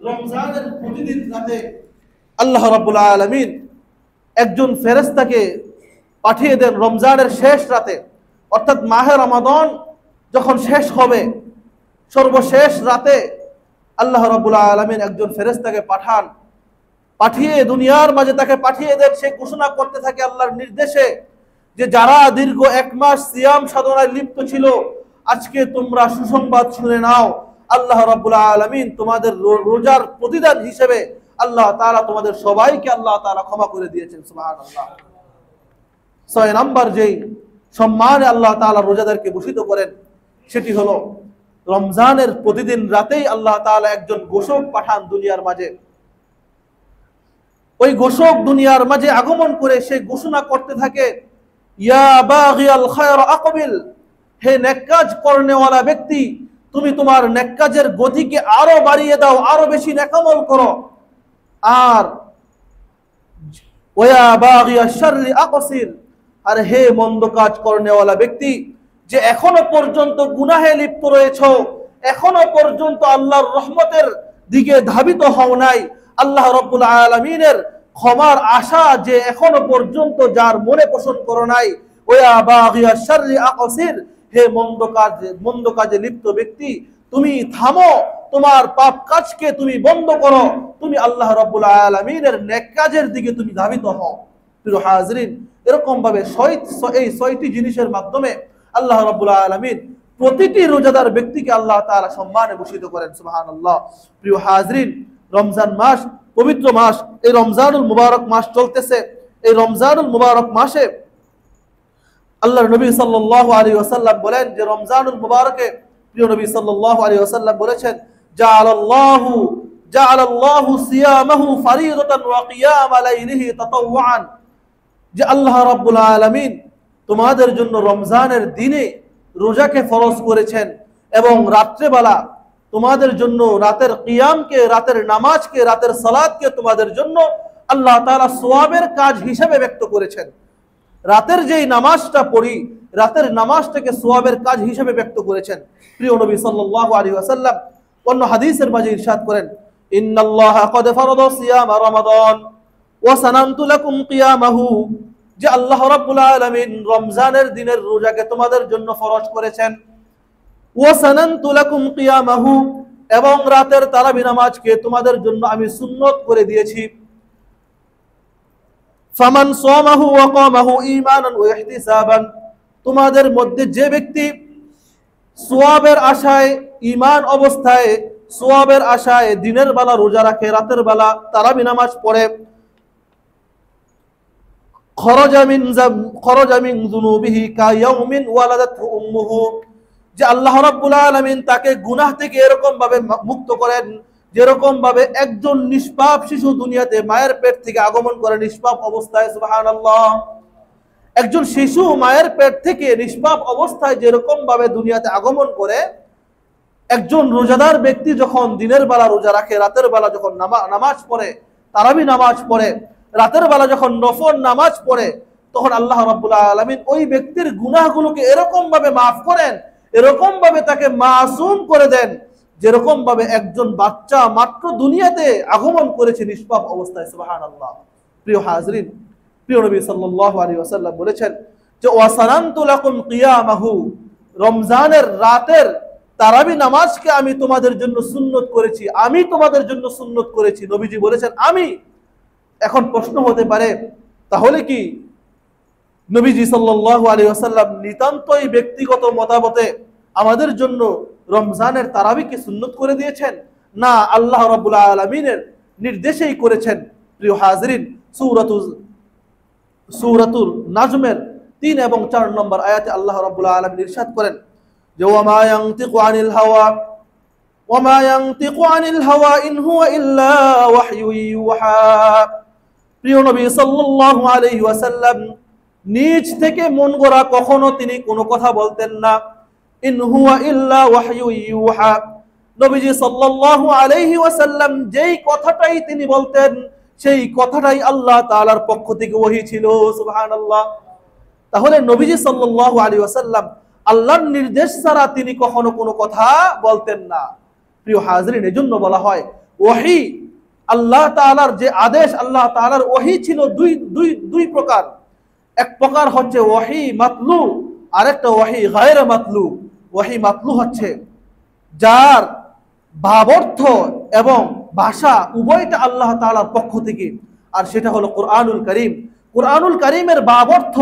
রমজানের প্রতিদিন রাতে আল্লাহ রাব্বুল আলামিন একজন ফেরেশতাকে পাঠিয়ে দেন রমজানের শেষ রাতে, অর্থাৎ মাহে রমাদান যখন শেষ হবে সর্বশেষ রাতে আল্লাহ রাব্বুল আলামিন একজন ফেরেশতাকে পাঠিয়ে দুনিয়ার মাঝে তাকে পাঠিয়ে দেন। সে ঘোষণা করতে থাকে আল্লাহর নির্দেশে যে যারা দীর্ঘ 1 মাস সিয়াম সাধনায় লিপ্ত ছিল, আজকে তোমরা সুসংবাদ শুনে নাও। আল্লাহ রাব্বুল আলামিন তোমাদের রোজার প্রতিদান হিসেবে আল্লাহ তাআলা তোমাদের সবাইকে আল্লাহ তাআলা ক্ষমা করে দিয়েছেন। সুবহানাল্লাহ। 6 নাম্বার যেই সম্মানে আল্লাহ তাআলা রোজাদারকে ভূষিত করেন সেটি হলো রমজানের প্রতিদিন রাতেই আল্লাহ তাআলা একজন ঘোষক পাঠান দুনিয়ার মাঝে। ওই ঘোষক দুনিয়ার মাঝে আগমন করে সে ঘোষণা করতে থাকে, ইয়া বাগিয়াল খায়র আকবিল, হে নেক কাজ করনেওয়ালা ব্যক্তি, তুমি তোমার নেক কাজের গতিকে আরো বাড়িয়ে দাও, আরো বেশি নেকামল করো। আর ওয়া বাগিয়াশ শাররি আকসির, আর হে মন্দ কাজ করনেওয়ালা ব্যক্তি, যে এখনো পর্যন্ত গুনাহে লিপ্ত রয়েছো, এখনো পর্যন্ত আল্লাহর রহমতের দিকে ধাবিত হও নাই, আল্লাহ রাব্বুল আলামিনের ক্ষমার আশা যে এখনো পর্যন্ত যার মনে পোষণ করো নাই, ওয়া বাগিয়াশ শাররি আকসির, হে মন্দ কাজে লিপ্ত ব্যক্তি, তুমি থামো, তোমার পাপ কাজকে তুমি বন্ধ করো, তুমি আল্লাহ রাব্বুল আলামিনের নেক কাজের দিকে তুমি ধাবিত হও। প্রিয় হাজরিন, এরকম ভাবে এই 6টি জিনিসের মাধ্যমে আল্লাহ রাব্বুল আলামিন প্রতিটি রোজাদার ব্যক্তিকে আল্লাহ তাআলা সম্মানে ভূষিত করেন। সুবহানাল্লাহ। প্রিয় হাজরিন, রমজান মাস পবিত্র মাস, এই রমজানুল মুবারক মাস চলতেছে। এই রমজানুল মুবারক মাসে আল্লাহর নবী সাল্লাল্লাহু আলাইহি ওয়াসাল্লাম বলেন যে রমজানুল মুবারকে প্রিয় নবী সাল্লাল্লাহু আলাইহি ওয়াসাল্লাম বলেছেন, জাআলাল্লাহু সিয়ামাহু ফারিদাতান ওয়া কিয়াম লাইলিহি তাতাওয়ান, যে আল্লাহ রাব্বুল আলামিন তোমাদের জন্য রমজানের দিনে রোজাকে ফরজ করেছেন এবং রাত্রেবেলা তোমাদের জন্য রাতের কিয়ামকে, রাতের নামাজকে, রাতের সালাতকে তোমাদের জন্য আল্লাহ তাআলা সওয়াবের কাজ হিসেবে ব্যক্ত করেছেন। রাতের যেই নামাজটা পড়ি, রাতের নামাজটাকে সওয়াবের কাজ হিসেবে ব্যক্ত করেছেন। প্রিয় নবী সাল্লাল্লাহু আলাইহি ওয়াসাল্লাম অন্য হাদিসের মাঝে ইরশাদ করেন, ইন্নাল্লাহা ক্বাদ ফারাদা সিয়াম রমাদান ওয়া সানানতু লাকুম কিয়ামাহু, যে আল্লাহ রাব্বুল আলামিন রমজানের দিনের রোজাকে তোমাদের জন্য ফরজ করেছেন। ওয়া সানানতু লাকুম কিয়ামাহু, এবং রাতের তারাবি নামাজকে তোমাদের জন্য আমি সুন্নত করে দিয়েছি। ফামান সামাহু ওয়া কামাহু ঈমানান ওয়া ইহতিসাবান, তোমাদের মধ্যে যে ব্যক্তি সওয়াবের আশায়, ঈমান অবস্থায় সওয়াবের আশায় দিনের বেলা রোজা রাখে, রাতের বেলা তারাবি নামাজ পড়ে, খরাজা মিন যুনুবিহি কায়াউমিন ওয়ালাদাতহু উম্মুহু, যে আল্লাহ রাব্বুল আলামিন তাকে গুনাহ থেকে এরকম ভাবে মুক্ত করেন যেরকম ভাবে একজন নিষ্পাপ শিশু দুনিয়াতে মায়ের পেট থেকে আগমন করে নিষ্পাপ অবস্থায়। সুবহানাল্লাহ। একজন শিশু মায়ের পেট থেকে নিষ্পাপ অবস্থায় যেরকম ভাবে দুনিয়াতে আগমন করে, একজন রোজাদার ব্যক্তি যখন দিনের বেলা রোজা রাখে, রাতের বেলা যখন নামাজ পড়ে, তারাবি নামাজ পড়ে, রাতের বেলা যখন নফল নামাজ পড়ে, তখন আল্লাহ রাব্বুল আলামিন ওই ব্যক্তির গুনাহগুলোকে এরকম ভাবে মাফ করেন, এরকম ভাবে তাকে মাসুম করে দেন যেরকম ভাবে একজন বাচ্চা মাত্র দুনিয়াতে আগমন করেছে নিষ্পাপ অবস্থায়। সুবহানাল্লাহ। প্রিয় হাজরিন, প্রিয় নবী সাল্লাল্লাহু আলাইহি ওয়াসাল্লাম বলেছেন যে ওয়া সানানতু লাকুম কিয়ামাহু, রমজানের রাতের তারাবি নামাজকে আমি তোমাদের জন্য সুন্নত করেছি, আমি তোমাদের জন্য সুন্নত করেছি। নবীজি বলেছেন আমি। এখন প্রশ্ন হতে পারে, তাহলে কি নবীজি সাল্লাল্লাহু আলাইহি ওয়াসাল্লাম নিতান্তই ব্যক্তিগত মতামতে আমাদের জন্য রমজানের তারাবিকে সুন্নত করে দিয়েছেন? না, আল্লাহ রাব্বুল আলামিনের নির্দেশেই করেছেন। প্রিয় হাজরিন, সূরাতুল নাজমের 3 এবং 4 নম্বর আয়াতে আল্লাহ রাব্বুল আলামিন ইরশাদ করেন যে ওয়ামা ইয়ানতিকু আনিল হাওয়া ইন হুয়া ইল্লা ওয়াহয়ু ইউহা। প্রিয় নবী সাল্লাল্লাহু আলাইহি ওয়াসাল্লাম নিজ থেকে মন গড়া কখনো তিনি কোনো কথা বলতেন না। ইন হুয়া ইল্লা ওয়াহয়ু ইউহা, নবীজি সাল্লাল্লাহু আলাইহি ওয়াসাল্লাম যেই কথাটাই তিনি বলতেন সেই কথাটাই আল্লাহ তাআলার পক্ষ থেকে ওহী ছিল। সুবহানাল্লাহ। তাহলে নবীজি সাল্লাল্লাহু আলাইহি ওয়াসাল্লাম আল্লাহর নির্দেশ ছাড়া তিনি কখনো কোনো কথা বলতেন না। প্রিয় হাজরিন, এজন্য বলা হয় ওহী, আল্লাহ তাআলার যে আদেশ, আল্লাহ তাআলার ওহী ছিল দুই প্রকার। এক প্রকার হচ্ছে ওহী মাতলু, আরেকটা ওহী গায়রে মাতলু। ওহী মাতলু হচ্ছে যার ভাবার্থ এবং ভাষা উভয়টা আল্লাহ তাআলার পক্ষ থেকে, আর সেটা হলো কোরআনুল কারীম। কোরআনুল কারীমের ভাবার্থ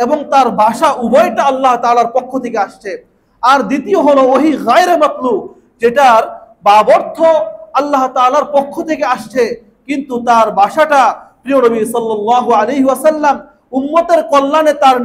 এবং তার ভাষা উভয়টা আল্লাহ তাআলার পক্ষ থেকে আসছে। আর দ্বিতীয় হলো ওহী গায়রে মাতলু, যেটার ভাবার্থ আল্লাহ তাআলার পক্ষ থেকে আসছে, কিন্তু তার ভাষাটা প্রিয় নবী সাল্লাল্লাহু আলাইহি ওয়াসাল্লাম উম্মতের কল্যাণে তার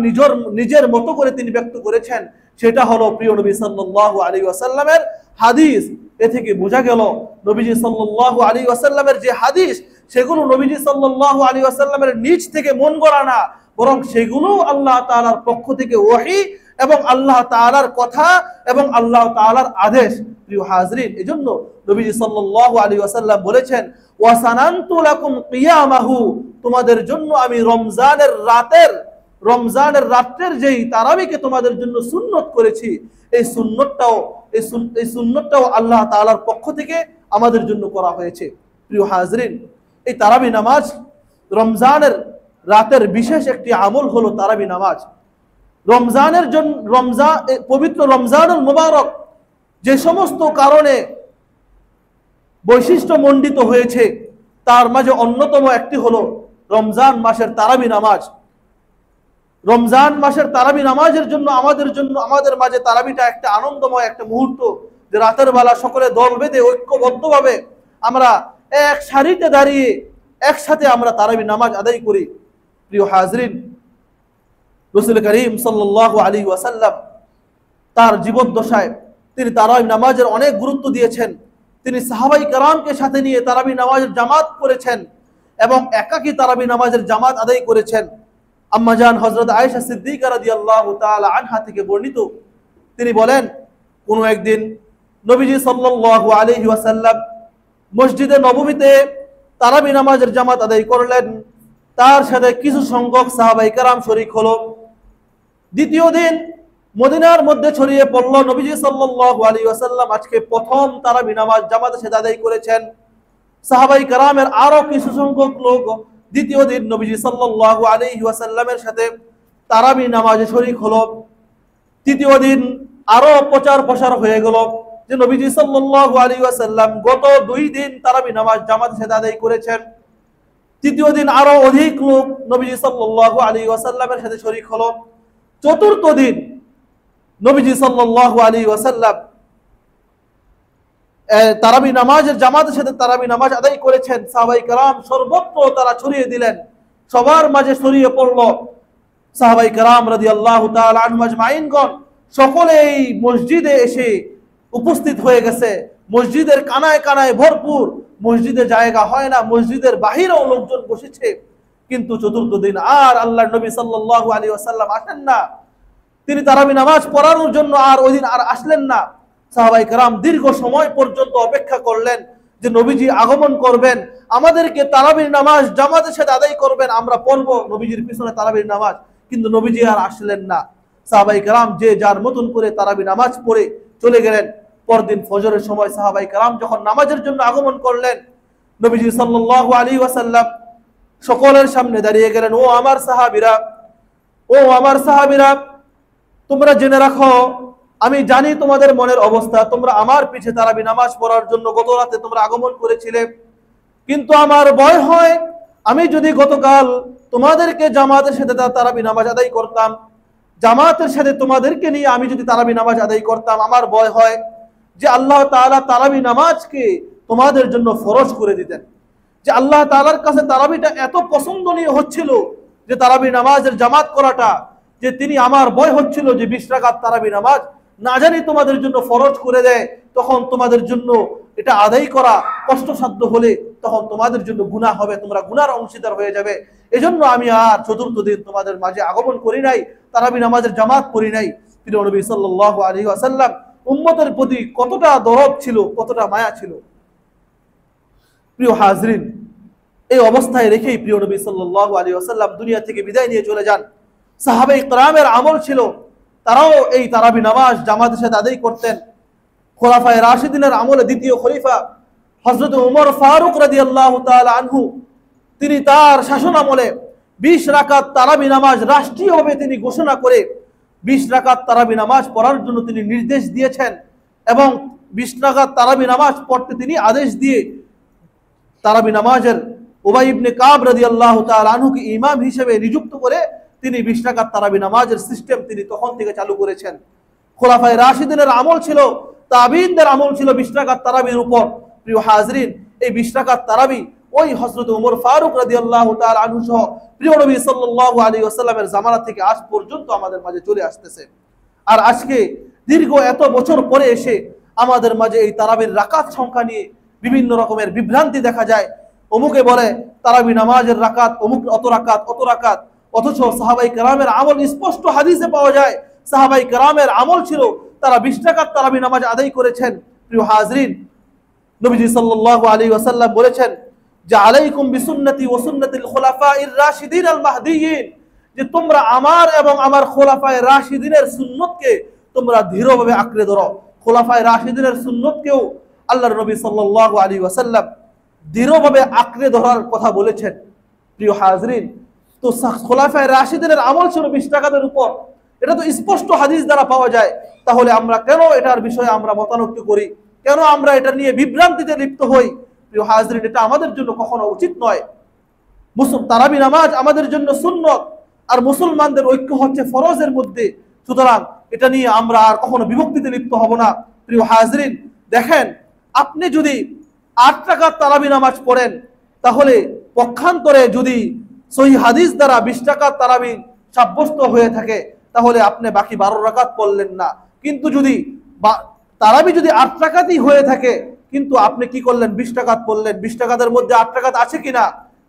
নিজের মতো করে তিনি ব্যক্ত করেছেন। সেটা হলো প্রিয় নবী সাল্লাল্লাহু আলাইহি ওয়াসাল্লামের হাদিস। এ থেকে বোঝা গেল নবীজি সাল্লাল্লাহু আলাইহি ওয়াসাল্লামের যে হাদিস, সেগুলো নবীজি সাল্লাল্লাহু আলাইহি ওয়াসাল্লামের নিজ থেকে মন গড়া না, বরং সেগুলো আল্লাহ তাআলার পক্ষ থেকে ওহী এবং আল্লাহ তাআলার কথা এবং আল্লাহ তাআলার আদেশ। প্রিয় হাজরিন, এজন্য নবীজি সাল্লাল্লাহু আলাইহি ওয়াসাল্লাম বলেছেন, ওয়াসানানতু লাকুম কিয়ামাহু, তোমাদের জন্য আমি রমজানের রাতের যেই তারাবিকে তোমাদের জন্য সুন্নত করেছি, এই সুন্নতটাও আল্লাহ তাআলার পক্ষ থেকে আমাদের জন্য করা হয়েছে। প্রিয় হাজরিন, এই তারাবি নামাজ রমজানের রাতের বিশেষ একটি আমল হলো তারাবি নামাজ। রমজানের জন্য পবিত্র রমজানুল মুবারক যে সমস্ত কারণে বৈশিষ্ট্য মণ্ডিত হয়েছে, তার মাঝে অন্যতম একটি হলো রমজান মাসের তারাবি নামাজ। রমজান মাসের তারাবি নামাজের জন্য আমাদের মাঝে তারাবিটা একটা আনন্দময় একটা মুহূর্ত, যে রাতের বেলা সকলে দল বেঁধে ঐক্যবদ্ধভাবে আমরা এক সারিতে দাঁড়িয়ে একসাথে আমরা তারাবি নামাজ আদায় করি। প্রিয় হাজরিন, রাসূল করিম সাল্লাল্লাহু আলাইহি ওয়াসাল্লাম তার জীবদ্দশায় তিনি তারাবি নামাজের অনেক গুরুত্ব দিয়েছেন। তিনি সাহাবাই কেরামকে সাথে নিয়ে তারাবি নামাজের জামাত করেছেন এবং একাকী তারাবি নামাজের জামাত আদায় করেছেন। আম্মা জান হযরত আয়েশা সিদ্দিকা রাদিয়াল্লাহু তাআলা আনহা থেকে বর্ণিত, তিনি বলেন, কোনো একদিন নবীজি সাল্লাল্লাহু আলাইহি ওয়াসাল্লাম মসজিদে নববীতে তারাবি নামাজের জামাত আদায় করলেন। তার সাথে কিছু সংখ্যক সাহাবায়ে কেরাম শরীক হলো। দ্বিতীয় দিন মদিনার মধ্যে ছড়িয়ে পড়ল, নবীজি সাল্লাল্লাহু আলাইহি ওয়াসাল্লাম আজকে প্রথম তারাবি নামাজ জামাতের সাথে আদায় করেছেন। সাহাবায়ে কেরামের আরো কিছু সংখ্যক লোক দ্বিতীয় দিন নবীজি সাল্লাল্লাহু আলাইহি ওয়াসাল্লামের সাথে তারাবি নামাজে শরীক হলো। তৃতীয় দিন আরো প্রচার প্রসার হয়ে গেল যে নবীজি সাল্লাল্লাহু আলাইহি ওয়াসাল্লাম গত 2 দিন তারাবি নামাজ জামাতের সাথে আদায় করেছেন। তৃতীয় দিন আরো অধিক লোক নবীজি সাল্লাল্লাহু আলাইহি ওয়াসাল্লামের সাথে শরীক হলো। চতুর্থ দিন নবীজি সাল্লাল্লাহু আলাইহি ওয়াসাল্লাম তারাবি নামাজের জামাতের সাথে তারাবি নামাজ আদায় করেছেন। সাহাবায়ে কেরাম সর্বত্র তারা ছড়িয়ে দিলেন, সবার মাঝে ছড়িয়ে পড়ল। সাহাবায়ে কেরাম রাদিয়াল্লাহু তাআলা আনহুম আজমাইনগণ সকলে এই মসজিদে এসে উপস্থিত হয়ে গেছে। মসজিদের কানায় কানায় ভরপুর, মসজিদে জায়গা হয় না, মসজিদের বাহিরেও লোকজন বসেছে। কিন্তু চতুর্থ দিন আর আল্লাহর নবী সাল্লাল্লাহু আলাইহি ওয়াসাল্লাম আসেন না। তিনি তারাবি নামাজ পড়ানোর জন্য আর ওই দিন আর আসলেন না। সাহাবায়ে কেরাম দীর্ঘ সময় পর্যন্ত অপেক্ষা করলেন যে নবীজি আগমন করবেন, আমাদেরকে তারাবির নামাজ জামাতের সাথে আদায় করবেন, আমরা পড়বো নবীজির পিছনে তারাবির নামাজ। কিন্তু নবীজি আর আসলেন না। সাহাবায়ে কেরাম যে যার মতন করে তারাবি নামাজ পড়ে চলে গেলেন। পরদিন ফজরের সময় সাহাবায়ে কেরাম যখন নামাজের জন্য আগমন করলেন, নবীজি সাল্লাল্লাহু আলাইহি ওয়াসাল্লাম সকলের সামনে দাঁড়িয়ে গেলেন, ও আমার সাহাবীরা, তোমরা জেনে রাখো, আমি জানি তোমাদের মনের অবস্থা। তোমরা আমার পিছে তারাবি নামাজ পড়ার জন্য গত রাতে তোমরা আগমন করেছিলে, কিন্তু আমার ভয় হয় আমি যদি গতকাল তোমাদেরকে জামাতের সাথে তারাবি নামাজ আদায় করতাম, জামাতের সাথে তোমাদেরকে নিয়ে আমি যদি তারাবি নামাজ আদায় করতাম, আমার ভয় হয় যে আল্লাহ তাআলা তারাবি নামাজকে তোমাদের জন্য ফরজ করে দিতেন। যে আল্লাহ তাআলার কাছে তারাবিটা এত পছন্দনীয় হচ্ছিল যে তারাবি নামাজের জামাত করাটা, যে তিনি আমার ভয় হচ্ছিল যে 20 রাকাত তারাবি নামাজ না জানি তোমাদের জন্য ফরজ করে দেয়, তখন তোমাদের জন্য এটা আদায় করা কষ্টসাধ্য হলে তখন তোমাদের জন্য গুনাহ হবে, তোমরা গুনার অংশীদার হয়ে যাবে। এজন্য আমি আর চতুর্থ দিন তোমাদের মাঝে আগমন করি নাই, তারাবি নামাজের জামাত করি নাই। প্রিয় নবী সাল্লাল্লাহু আলাইহি ওয়াসাল্লাম উম্মতের প্রতি কতটা দরদ ছিল, কতটা মায়া ছিল। প্রিয় হাজরিন, এই অবস্থায় রেখেই প্রিয় নবী সাল্লাল্লাহু আলাইহি ওয়াসাল্লাম দুনিয়া থেকে বিদায় নিয়ে চলে যান। সাহাবায়ে কেরামের আমল ছিল তারাও এই তারাবি নামাজ জামাতের সাথে আদায় করতেন। খোলাফায়ে রাশিদিনের আমলে দ্বিতীয় খলিফা হযরত ওমর ফারুক রাদিয়াল্লাহু তাআলা আনহু, তিনি তার শাসন আমলে 20 রাকাত তারাবি নামাজ রাষ্ট্রীয়ভাবে তিনি ঘোষণা করে 20 রাকাত তারাবি নামাজ পড়ার জন্য তিনি নির্দেশ দিয়েছেন এবং 20 রাকাত তারাবি নামাজ পড়তে তিনি আদেশ দিয়ে তারাবি নামাজের উবাই ইবনে কাব রাদিয়াল্লাহু তাআলা আনহুকে ইমাম হিসেবে নিযুক্ত করে তিনি 20 রাকাত তারাবি নামাজের সিস্টেম তিনি তখন থেকে চালু করেছেন। খোলাফায়ে রাশিদিনের আমল ছিল, তাবিঈনদের আমল ছিল 20 রাকাত তারাবির উপর। প্রিয় হাজরিন, এই 20 রাকাত তারাবি ওই হযরত ওমর ফারুক রাদিয়াল্লাহু তাআলা আনহু সহ প্রিয় নবী সাল্লাল্লাহু আলাইহি ওয়াসাল্লামের জামানা থেকে আজ পর্যন্ত আমাদের মাঝে চলে আসতেছে। আর আজকে দীর্ঘ এত বছর পরে এসে আমাদের মাঝে এই তারাবির রাকাত সংখ্যা নিয়ে বিভিন্ন রকমের বিভ্রান্তি দেখা যায়। অমুকে বলে তারাবি নামাজের রাকাত অমুক অত রাকাত অত রাকাত, অথচ সাহাবাই কেরামের আমল স্পষ্ট হাদিসে পাওয়া যায়। সাহাবাই কেরামের আমল ছিল তারা 20 রাকাত তারাবি নামাজ আদায় করেছেন। প্রিয় হাজরিন, নবীজি সাল্লাল্লাহু আলাইহি ওয়াসাল্লাম বলেছেন যে আলাইকুম বিসুন্নতি ওয়া সুন্নাতিল খুলাফাইর রাশিদিন আল মাহদিয়িন, যে তোমরা আমার এবং আমার খোলাফায়ে রাশিদিনের সুন্নতকে তোমরা দৃঢ়ভাবে আঁকড়ে ধরো। খোলাফায়ে রাশিদিনের সুন্নতকেও আল্লাহর নবী সাল্লাল্লাহু আলাইহি ওয়াসাল্লাম দৃঢ়ভাবে আঁকড়ে ধরার কথা বলেছেন। প্রিয় হাজরিন, তো খোলাফায়ে রাশিদিনের আমল ছিল 20 রাকাতের উপর, এটা তো স্পষ্ট হাদিস দ্বারা পাওয়া যায়। তাহলে আমরা কেন এটার বিষয়ে আমরা মতানক্য করি, কেন আমরা এটা নিয়ে বিভ্রান্তিতে লিপ্ত হই? প্রিয় হাজরিন, এটা আমাদের জন্য কখনো উচিত নয়। তারাবি নামাজ আমাদের জন্য সুন্নত, আর মুসলমানদের ঐক্য হচ্ছে ফরজের মধ্যে। সুতরাং এটা নিয়ে আমরা আর কখনো বিভক্তিতে লিপ্ত হব না। প্রিয় হাজরিন, দেখেন, আপনি যদি 8 রাকাত তারাবি নামাজ পড়েন, তাহলে পক্ষান্তরে যদি সহি হাদিস দ্বারা 20 রাকাত তারাবি সাব্যস্ত হয়ে থাকে, তাহলে আপনি বাকি 12 রাকাত পড়লেন না। কিন্তু যদি তারাবি যদি 8 রাকাতই হয়ে থাকে, কিন্তু আপনি কি করলেন? 20 রাকাত পড়লেন। 20 রাকাতের মধ্যে 8 রাকাত আছে কিনা?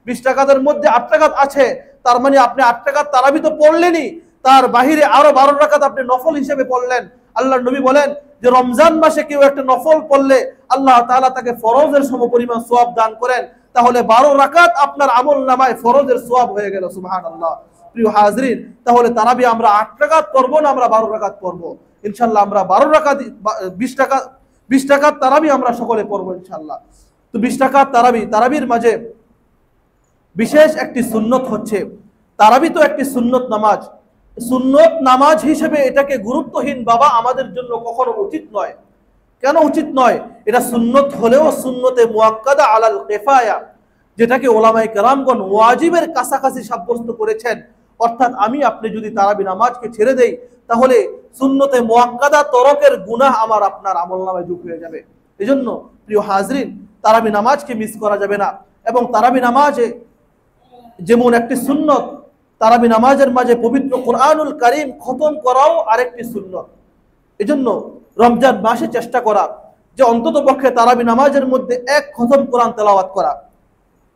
20 রাকাতের মধ্যে 8 রাকাত আছে, তার মানে আপনি 8 রাকাত তারাবি তো পড়লেনই, তার বাহিরে আরো 12 রাকাত আপনি নফল হিসেবে পড়লেন। আল্লাহর নবী বলেন যে রমজান মাসে কেউ একটা নফল পড়লে আল্লাহ তাআলা তাকে ফরজের সমপরিমাণ সওয়াব দান করেন। তাহলে 12 রাকাত আপনার আমল নামায় ফরজের সওয়াব হয়ে গেল। সুবহানাল্লাহ। প্রিয় হাজরিন, তাহলে তারাবি আমরা 8 রাকাত পড়বো না, আমরা 12 রাকাত পড়বো? ইনশাআল্লাহ আমরা 12 রাকাত 20 রাকাত তারাবি আমরা সকলে পড়বো ইনশাআল্লাহ। তো 20 রাকাত তারাবির মাঝে বিশেষ একটি সুন্নত হচ্ছে, তারাবি তো একটি সুন্নত নামাজ, সুন্নত নামাজ হিসেবে এটাকে গুরুত্বহীন বাবা আমাদের জন্য কখনো উচিত নয়। কেন উচিত নয়? এটা সুন্নত হলেও সুন্নতে মুআক্কাদা আলাল কিফায়া, যেটাকে ওলামায়ে কেরামগণ ওয়াজিবের কাছাকাছি সাব্যস্ত করেছেন। অর্থাৎ আমি আপনি যদি তারাবি নামাজকে ছেড়ে দেই, তাহলে সুন্নতে মুআক্কাদা তরকের গুনাহ আমার আপনার আমলনামায় যোগ হয়ে যাবে। এজন্য প্রিয় হাজরিন, তারাবি নামাজকে মিস করা যাবে না। এবং তারাবি নামাজে যেমন একটি সুন্নত, তারাবি নামাজের মাঝে পবিত্র কোরআনুল কারীম খতম করাও আরেকটি সুন্নত। এজন্য রমজান মাসে চেষ্টা করা যে অন্তত পক্ষে তারাবি নামাজের মধ্যে এক খতম কোরআন তেলাওয়াত করা।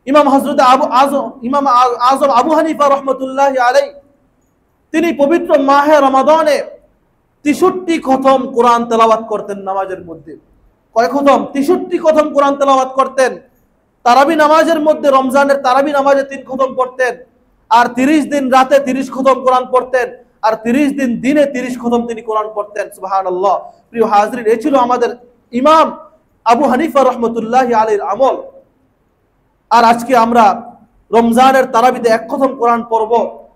ইমাম আজম আবু হানিফা রাহমাতুল্লাহি আলাইহি, তিনি পবিত্র মাহে রমাদানে 63 খতম কোরআন তেলাওয়াত করতেন নামাজের মধ্যে। কয় খতম? 63 খতম কোরআন তেলাওয়াত করতেন। তারাবি নামাজের মধ্যে রমজানের তারাবি নামাজে 3 খতম পড়তেন, আর 30 দিন রাতে 30 খতম কোরআন পড়তেন, আর 30 দিন দিনে 30 খতম তিনি কোরআন পড়তেন। সুবহানাল্লাহ। প্রিয় হাজরিন, এই ছিল আমাদের ইমাম আবু হানিফা রাহমাতুল্লাহি আলাইহির আমল। আর আজকে আমরা রমজানের তারাবিতে 1 খতম কোরআন পড়ব,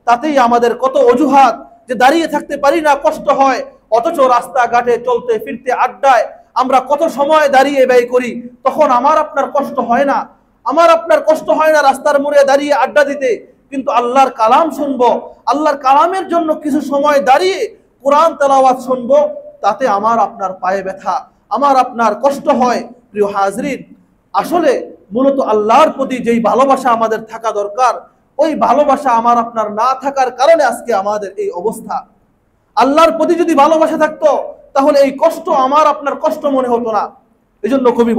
তাতেই আমাদের কত অজুহাত, যে দাঁড়িয়ে থাকতে পারি না, কষ্ট হয়, অথচ রাস্তাঘাটে চলতে ফিরতে আড্ডায় আমরা কত সময় দাঁড়িয়ে ব্যয় করি। তখন আমার আপনার কষ্ট হয় না, রাস্তার মোড়ে দাঁড়িয়ে আড্ডা দিতে। কিন্তু আল্লাহর কালাম শুনবো, আল্লাহর কালামের জন্য কিছু সময় দাঁড়িয়ে কোরআন তেলাওয়াত শুনবো, তাতে আমার আপনার পায়ে ব্যথা, আমার আপনার কষ্ট হয়। প্রিয় হাজরিন, আসলে মূলত আল্লাহর প্রতি যেই ভালোবাসা আমাদের থাকা দরকার, ওই ভালোবাসা আমার আপনার না থাকার কারণে আজকে আমাদের এই অবস্থা। আল্লাহর প্রতি যদি ভালোবাসা থাকতো, তাহলে এই কষ্ট আমার আপনার কষ্ট মনে হতো না। এজন্য কবি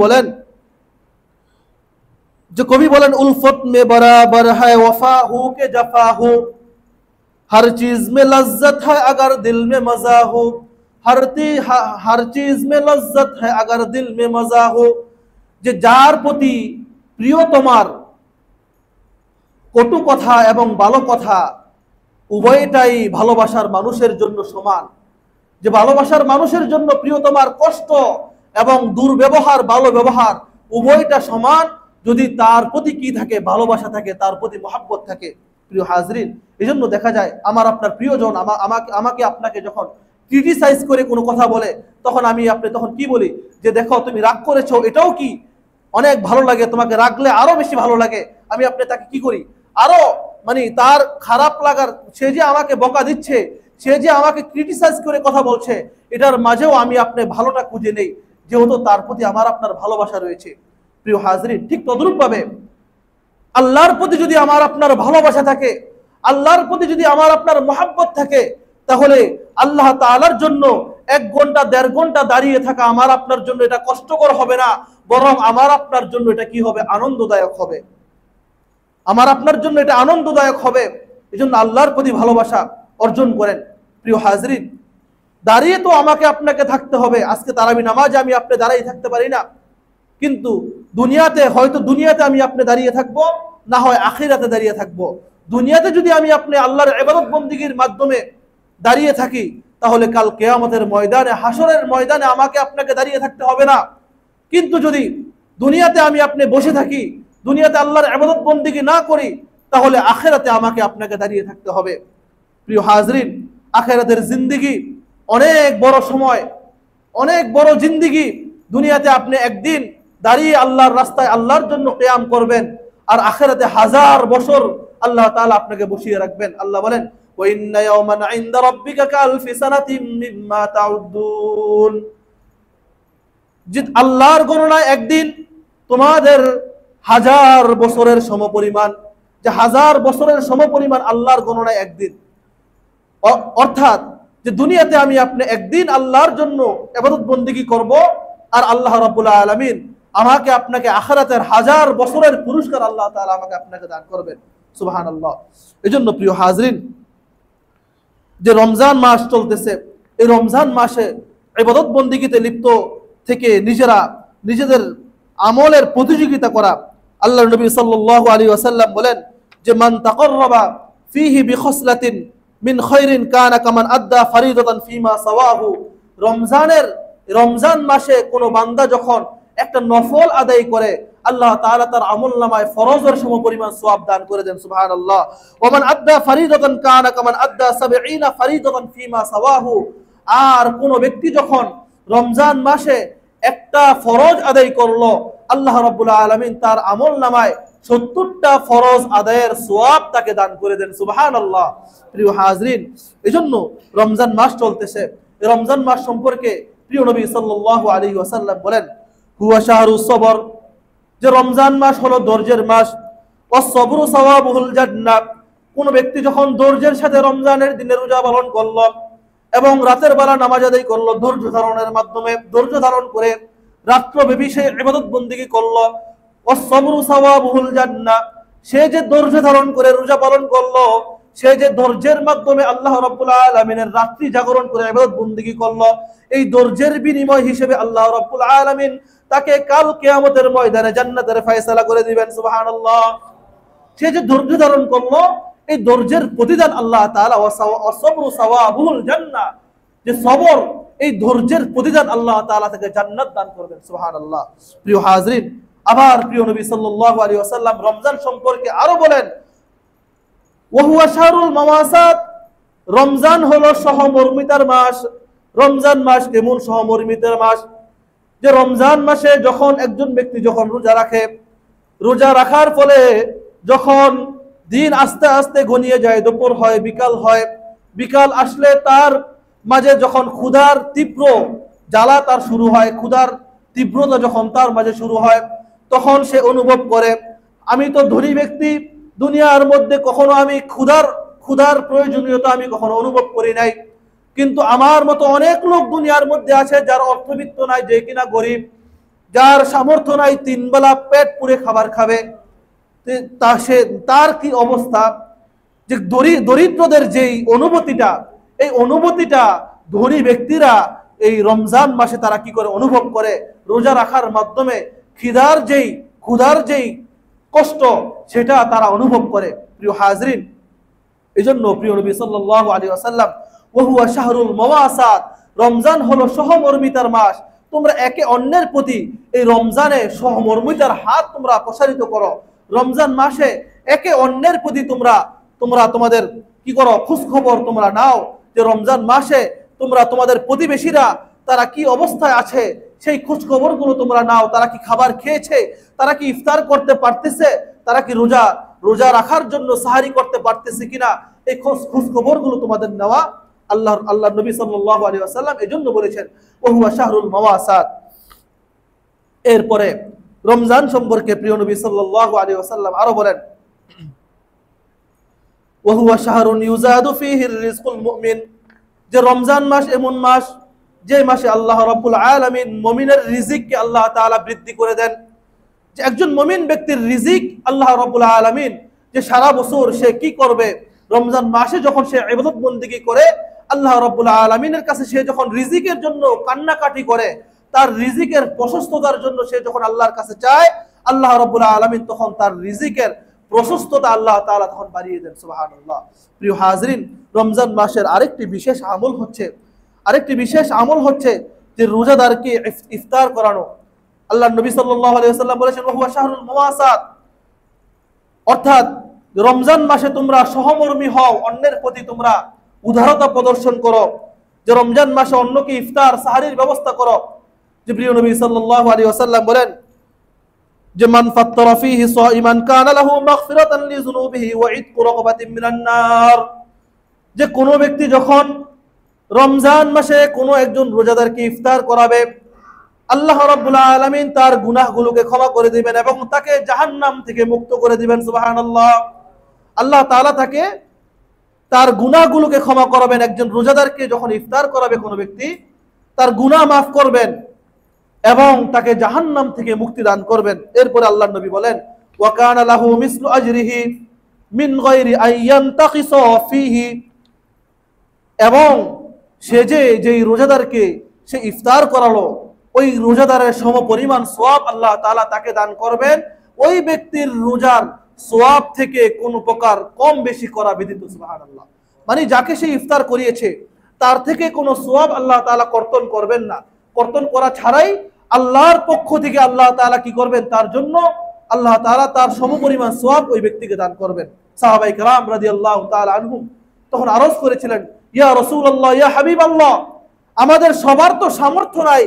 বলেন উলফত মে বরাবর है वफा हो के जफा हो, हर चीज में लज्जत है अगर दिल में मजा हो, हर चीज में लज्जत है अगर दिल में मजा हो। যে যার প্রতি প্রিয় তোমার কটু কথা এবং ভালো কথা উভয়টাই ভালোবাসার মানুষের জন্য সমান। যে ভালোবাসার মানুষের জন্য প্রিয়তমার কষ্ট এবং দুর্ব্যবহার ভালো ব্যবহার উভয়টা সমান, যদি তার প্রতি কি থাকে, ভালোবাসা থাকে, তার প্রতি মহাব্বত থাকে। প্রিয় হাজরিন, এই জন্য দেখা যায় আমার আপনার প্রিয়জন আমাকে আপনাকে যখন ক্রিটিসাইজ করে কোনো কথা বলে, তখন আপনি তখন কি বলি, যে দেখো তুমি রাগ করেছো, এটাও কি অনেক ভালো লাগে, তোমাকে রাগলে আরো বেশি ভালো লাগে। আমি তাকে কি করি, আরো মানে তার খারাপ লাগার, সে যে আমাকে বকা দিচ্ছে, সে যে আমাকে ক্রিটিসাইজ করে কথা বলছে, এটার মাঝেও আপনি ভালোটা খুঁজে নেই, যেহেতু তার প্রতি আমার আপনার ভালোবাসা রয়েছে। প্রিয় হাজরিন, ঠিক তদ্রূপ ভাবে আল্লাহর প্রতি যদি আমার আপনার ভালোবাসা থাকে, আল্লাহর প্রতি যদি আমার আপনার মহাব্বত থাকে, তাহলে আল্লাহ তাআলার জন্য 1 ঘন্টা 1.5 ঘন্টা দাঁড়িয়ে থাকা আমার আপনার জন্য এটা কষ্টকর হবে না, বরং আমার আপনার জন্য এটা কি হবে, আনন্দদায়ক হবে। আমার আপনার জন্য এটা আনন্দদায়ক হবে। এজন্য আল্লাহর প্রতি ভালোবাসা অর্জন করেন। প্রিয় হাজরিন, দাঁড়িয়ে তো আমাকে আপনাকে থাকতে হবে। আজকে তারাবি নামাজে আপনি দাঁড়িয়ে থাকতে পারি না, কিন্তু দুনিয়াতে হয়তো আপনি দাঁড়িয়ে থাকবো, না হয় আখিরাতে দাঁড়িয়ে থাকবো। দুনিয়াতে যদি আপনি আল্লাহর ইবাদত বন্দেগীর মাধ্যমে দাঁড়িয়ে থাকি, তাহলে কাল কিয়ামতের ময়দানে, হাসরের ময়দানে আমাকে আপনাকে দাঁড়িয়ে থাকতে হবে না। কিন্তু যদি দুনিয়াতে আপনি বসে থাকি, দুনিয়াতে আল্লাহর ইবাদত বন্দেগী না করি, তাহলে আখিরাতে আমাকে আপনাকে দাঁড়িয়ে থাকতে হবে। প্রিয় হাজরিন, আখিরাতের জিন্দেগি অনেক বড় সময়, অনেক বড় জিন্দেগি। দুনিয়াতে আপনি একদিন দাঁড়িয়ে আল্লাহর রাস্তায় আল্লাহর জন্য কিয়াম করবেন, আর আখিরাতে 1000 বছর আল্লাহ তাআলা আপনাকে বসিয়ে রাখবেন। আল্লাহ বলেন, ওয়া ইন্না ইয়াওমান ইনদা রাব্বিকা কালফি সানাতিন মিম্মা তাউদ্দুন, যে আল্লাহর গণনায় একদিন তোমাদের 1000 বছরের সমপরিমাণ, যে 1000 বছরের সমপরিমাণ আল্লাহর গণনায় একদিন। অর্থাৎ যে দুনিয়াতে আপনি একদিন আল্লাহর জন্য ইবাদত বন্দেগী করব, আর আল্লাহ রাব্বুল আলামিন আমাকে আপনাকে আখিরাতের 1000 বছরের পুরস্কার আল্লাহ তাআলা আমাকে আপনাকে দান করবেন। সুবহানাল্লাহ। এজন্য প্রিয় হাজরিন, যে রমজান মাস চলতেছে, এই রমজান মাসে ইবাদত বন্দেগীতে লিপ্ত থেকে নিজেদের আমলের প্রতিযোগিতা করা। আল্লাহর নবী সাল্লাল্লাহু আলাইহি ওয়াসাল্লাম বলেন যে মান তাকাররাবা ফীহি বিখসলাতিন মিন খায়রিন কানা কামান আদ্দা ফরিদাতান ফীমা সাওয়াহু। রমজান মাসে কোনো বান্দা যখন একটা নফল আদায় করে, আল্লাহ তাআলা তার আমলনামায় ফরজের সমপরিমাণ সওয়াব দান করে দেন। সুবহানাল্লাহ। ওয়া মান আদ্দা ফরিদাতান কানা কামান আদ্দা 70 ফরিদাতান ফীমা সাওয়াহু। আর কোন ব্যক্তি যখন রমজান মাসে একটা ফরজ আদায় করলো, আল্লাহ রাব্বুল আলামিন তার আমলনামায় 70টা ফরজ আদায়ের সওয়াব তাকে দান করে দেন। সুবহানাল্লাহ। প্রিয় হাজরিন, এজন্য রমজান মাস চলতেছে। এই রমজান মাস সম্পর্কে প্রিয় নবী সাল্লাল্লাহু আলাইহি ওয়াসাল্লাম বলেন, হুয়া শাহরুস সবর, যে রমজান মাস হলো ধৈর্যের মাস। ওয়াস সবরু সাওয়াবুল জান্নাহ, কোন ব্যক্তি যখন ধৈর্যের সাথে রমজানের দিনে রোজা পালন করলো এবং রাতের বেলা নামাজ আদায় করলো, ধৈর্য ধারণের মাধ্যমে ধৈর্য ধারণ করে রাত্রব্যাপী সে ইবাদত বন্দেগী করলো, ওয়াস সবরু সাওয়াবুল জান্নাহ, সে যে ধৈর্য ধারণ করে রোজা পালন করলো, সে যে ধৈর্যের মাধ্যমে আল্লাহ রাব্বুল আলামিনের রাত্রি জাগরণ করে ইবাদত বন্দেগী করলো, এই ধৈর্যের বিনিময় হিসেবে আল্লাহ রাব্বুল আলামিন তাকে কাল কিয়ামতের ময়দানে জান্নাতের ফয়সালা করে দিবেন। সুবহানাল্লাহ। সে যে ধৈর্য ধারণ করলো, এই ধৈর্যের প্রতিদান আল্লাহ তাআলা ওয়াসবরু সাওয়াবুল জান্নাহ, যে সবর, এই ধৈর্যের প্রতিদান আল্লাহ তাআলা তাকে জান্নাত দান করবেন। সুবহানাল্লাহ। প্রিয় হাজরিন, আবার প্রিয় নবী সাল্লাল্লাহু আলাইহি ওয়াসাল্লাম রমজান সম্পর্কে আরো বলেন, ওয়া হুয়া শাহরুল মাওয়াসাত, রমজান হলো সহমর্মিতার মাস। রমজান মাস কেমন সহমর্মিতার মাস, যে রমজান মাসে যখন একজন ব্যক্তি যখন রোজা রাখে, রোজা রাখার ফলে যখন দিন আস্তে আস্তে ঘনিয়ে যায়, দুপুর হয়, বিকাল হয়, বিকাল আসলে তার মাঝে যখন ক্ষুধার তীব্র জ্বালা তার শুরু হয়, ক্ষুধার তীব্রতা যখন তার মাঝে শুরু হয়, তখন সে অনুভব করে, আমি তো ধনী ব্যক্তি, দুনিয়ার মধ্যে কখনো আমি ক্ষুধার প্রয়োজনীয়তা আমি কখনো অনুভব করি নাই, কিন্তু আমার মতো অনেক লোক দুনিয়ার মধ্যে আছে যার অর্থবিত্ত নাই, যে কিনা গরিব, যার সামর্থ্য নাই 3 বেলা পেট পুরে খাবার খাবে, তার কি অবস্থা। যে দরিদ্রদের যেই অনুভূতিটা, এই অনুভূতিটা ধনী ব্যক্তিরা এই রমজান মাসে তারা কি করে অনুভব করে, রোজা রাখার মাধ্যমে ক্ষুধার যেই কষ্ট সেটা তারা অনুভব করে। প্রিয় হাজরিন, এজন্য প্রিয় নবী সাল্লাল্লাহু আলাইহি ওয়াসাল্লাম ওয়া হুয়া শাহরুল মাওয়াসাত, রমজান হলো সহমর্মিতার মাস। তোমরা একে অন্যের প্রতি এই রমজানে সহমর্মিতার হাত তোমরা প্রসারিত করো। রমজান মাসে একে অন্যের প্রতি তোমরা তোমরা তোমাদের কি করো, খোঁজ খবর তোমরা নাও, যে রমজান মাসে তোমরা তোমাদের প্রতিবেশীরা তারা কি অবস্থায় আছে সেই খোঁজ খবরগুলো তোমরা নাও। তারা কি খাবার খেয়েছে, তারা কি ইফতার করতে পারতেছে, তারা কি রোজা রাখার জন্য সাহারি করতে পারতেছে কিনা, এই খোঁজ খবরগুলো তোমাদের নেওয়া। আল্লাহ নবী সাল্লাল্লাহু আলাইহি ওয়াসাল্লাম এজন্য বলেছেন ওয়া হুয়া শাহরুল মাওয়াসাত। এরপরে রমজান সম্পর্কে প্রিয় নবী সাল্লাল্লাহু আলাইহি ওয়াসাল্লাম আরো বলেন ওয়া হুয়া শাহরুন ইউজাদু ফীহি রিজকুল মুমিন, যে রমজান মাস এমন মাস যে মাসে আল্লাহ রাব্বুল আলামিন মুমিনের রিজিককে আল্লাহ তাআলা বৃদ্ধি করে দেন। যে একজন মুমিন ব্যক্তির রিজিক আল্লাহ রাব্বুল আলামিন যে সারা বছর সে কি করবে, রমজান মাসে যখন সে ইবাদত বন্দেগী করে আল্লাহ রাব্বুল আলামিনের কাছে সে যখন রিজিকের জন্য কান্নাকাটি করে, তার রিজিকের প্রশস্ততার জন্য সে যখন আল্লাহর কাছে চায়, আল্লাহ রাব্বুল আলামিন তখন তার রিজিকের প্রশস্ততা আল্লাহ তাআলা তখন বাড়িয়ে দেন। সুবহানাল্লাহ। প্রিয় হাজরিন, রমজান মাসের আরেকটি বিশেষ আমল হচ্ছে যে রোজাদারকে ইফতার করানো। আল্লাহ নবী সাল্লাল্লাহু আলাইহি ওয়াসাল্লাম বলেছেন ওয়া হুয়া শাহরুল মুওয়াসাত, অর্থাৎ রমজান মাসে তোমরা সহমর্মী হও, অন্যের প্রতি তোমরা উদারতা প্রদর্শন করো, যে রমজান মাসে অন্যকে ইফতার সাহারির ব্যবস্থা করো। যে প্রিয় নবী সাল্লাল্লাহু আলাইহি ওয়াসাল্লাম বলেন যে মান ফাত্তারা ফীহি সাইমান কানা লাহু মাগফিরাতান লিযুনুবিহি ওয়া ইতকু রাকাবাতিন মিনান নার, যে কোনো ব্যক্তি যখন রমজান মাসে কোনো একজন রোজাদারকে ইফতার করাবে, আল্লাহ রাব্বুল আলামিন তার গুনাহগুলোকে ক্ষমা করে দিবেন এবং তাকে জাহান্নাম থেকে মুক্ত করে দিবেন। সুবহানাল্লাহ। আল্লাহ তাআলা তাকে তার গুনাহগুলোকে ক্ষমা করবেন। একজন রোজাদারকে যখন ইফতার করাবে কোনো ব্যক্তি, তার গুনাহ মাফ করবেন এবং তাকে জাহান্নাম থেকে মুক্তি দান করবেন। এরপরে আল্লাহর নবী বলেন ওয়া কানা লাহু মিসলু আজরিহি মিন গায়রি আইয়ানতাকিসা ফীহি, এবং সে যেই রোজাদারকে সে ইফতার করালো, ওই রোজাদারের সমপরিমাণ সওয়াব আল্লাহ তাআলা তাকে দান করবেন, ওই ব্যক্তির রোজার সওয়াব থেকে কোনো প্রকার কম বেশি করা ব্যতীত। সুবহানাল্লাহ। মানে যাকে সে ইফতার করিয়েছে তার থেকে কোনো সওয়াব আল্লাহ তাআলা কর্তন করবেন না। কর্তন করা ছাড়াই আল্লাহর পক্ষ থেকে আল্লাহ তাআলা কি করবেন, তার জন্য আল্লাহ তাআলা তার সমপরিমাণ সওয়াব ওই ব্যক্তিকে দান করবেন। সাহাবায়ে কেরাম রাদিয়াল্লাহু তাআলা আনহুম তখন আরজ করেছিলেন ইয়া রাসূলুল্লাহ, ইয়া হাবিবাল্লাহ, আমাদের সবার তো সামর্থ্য নাই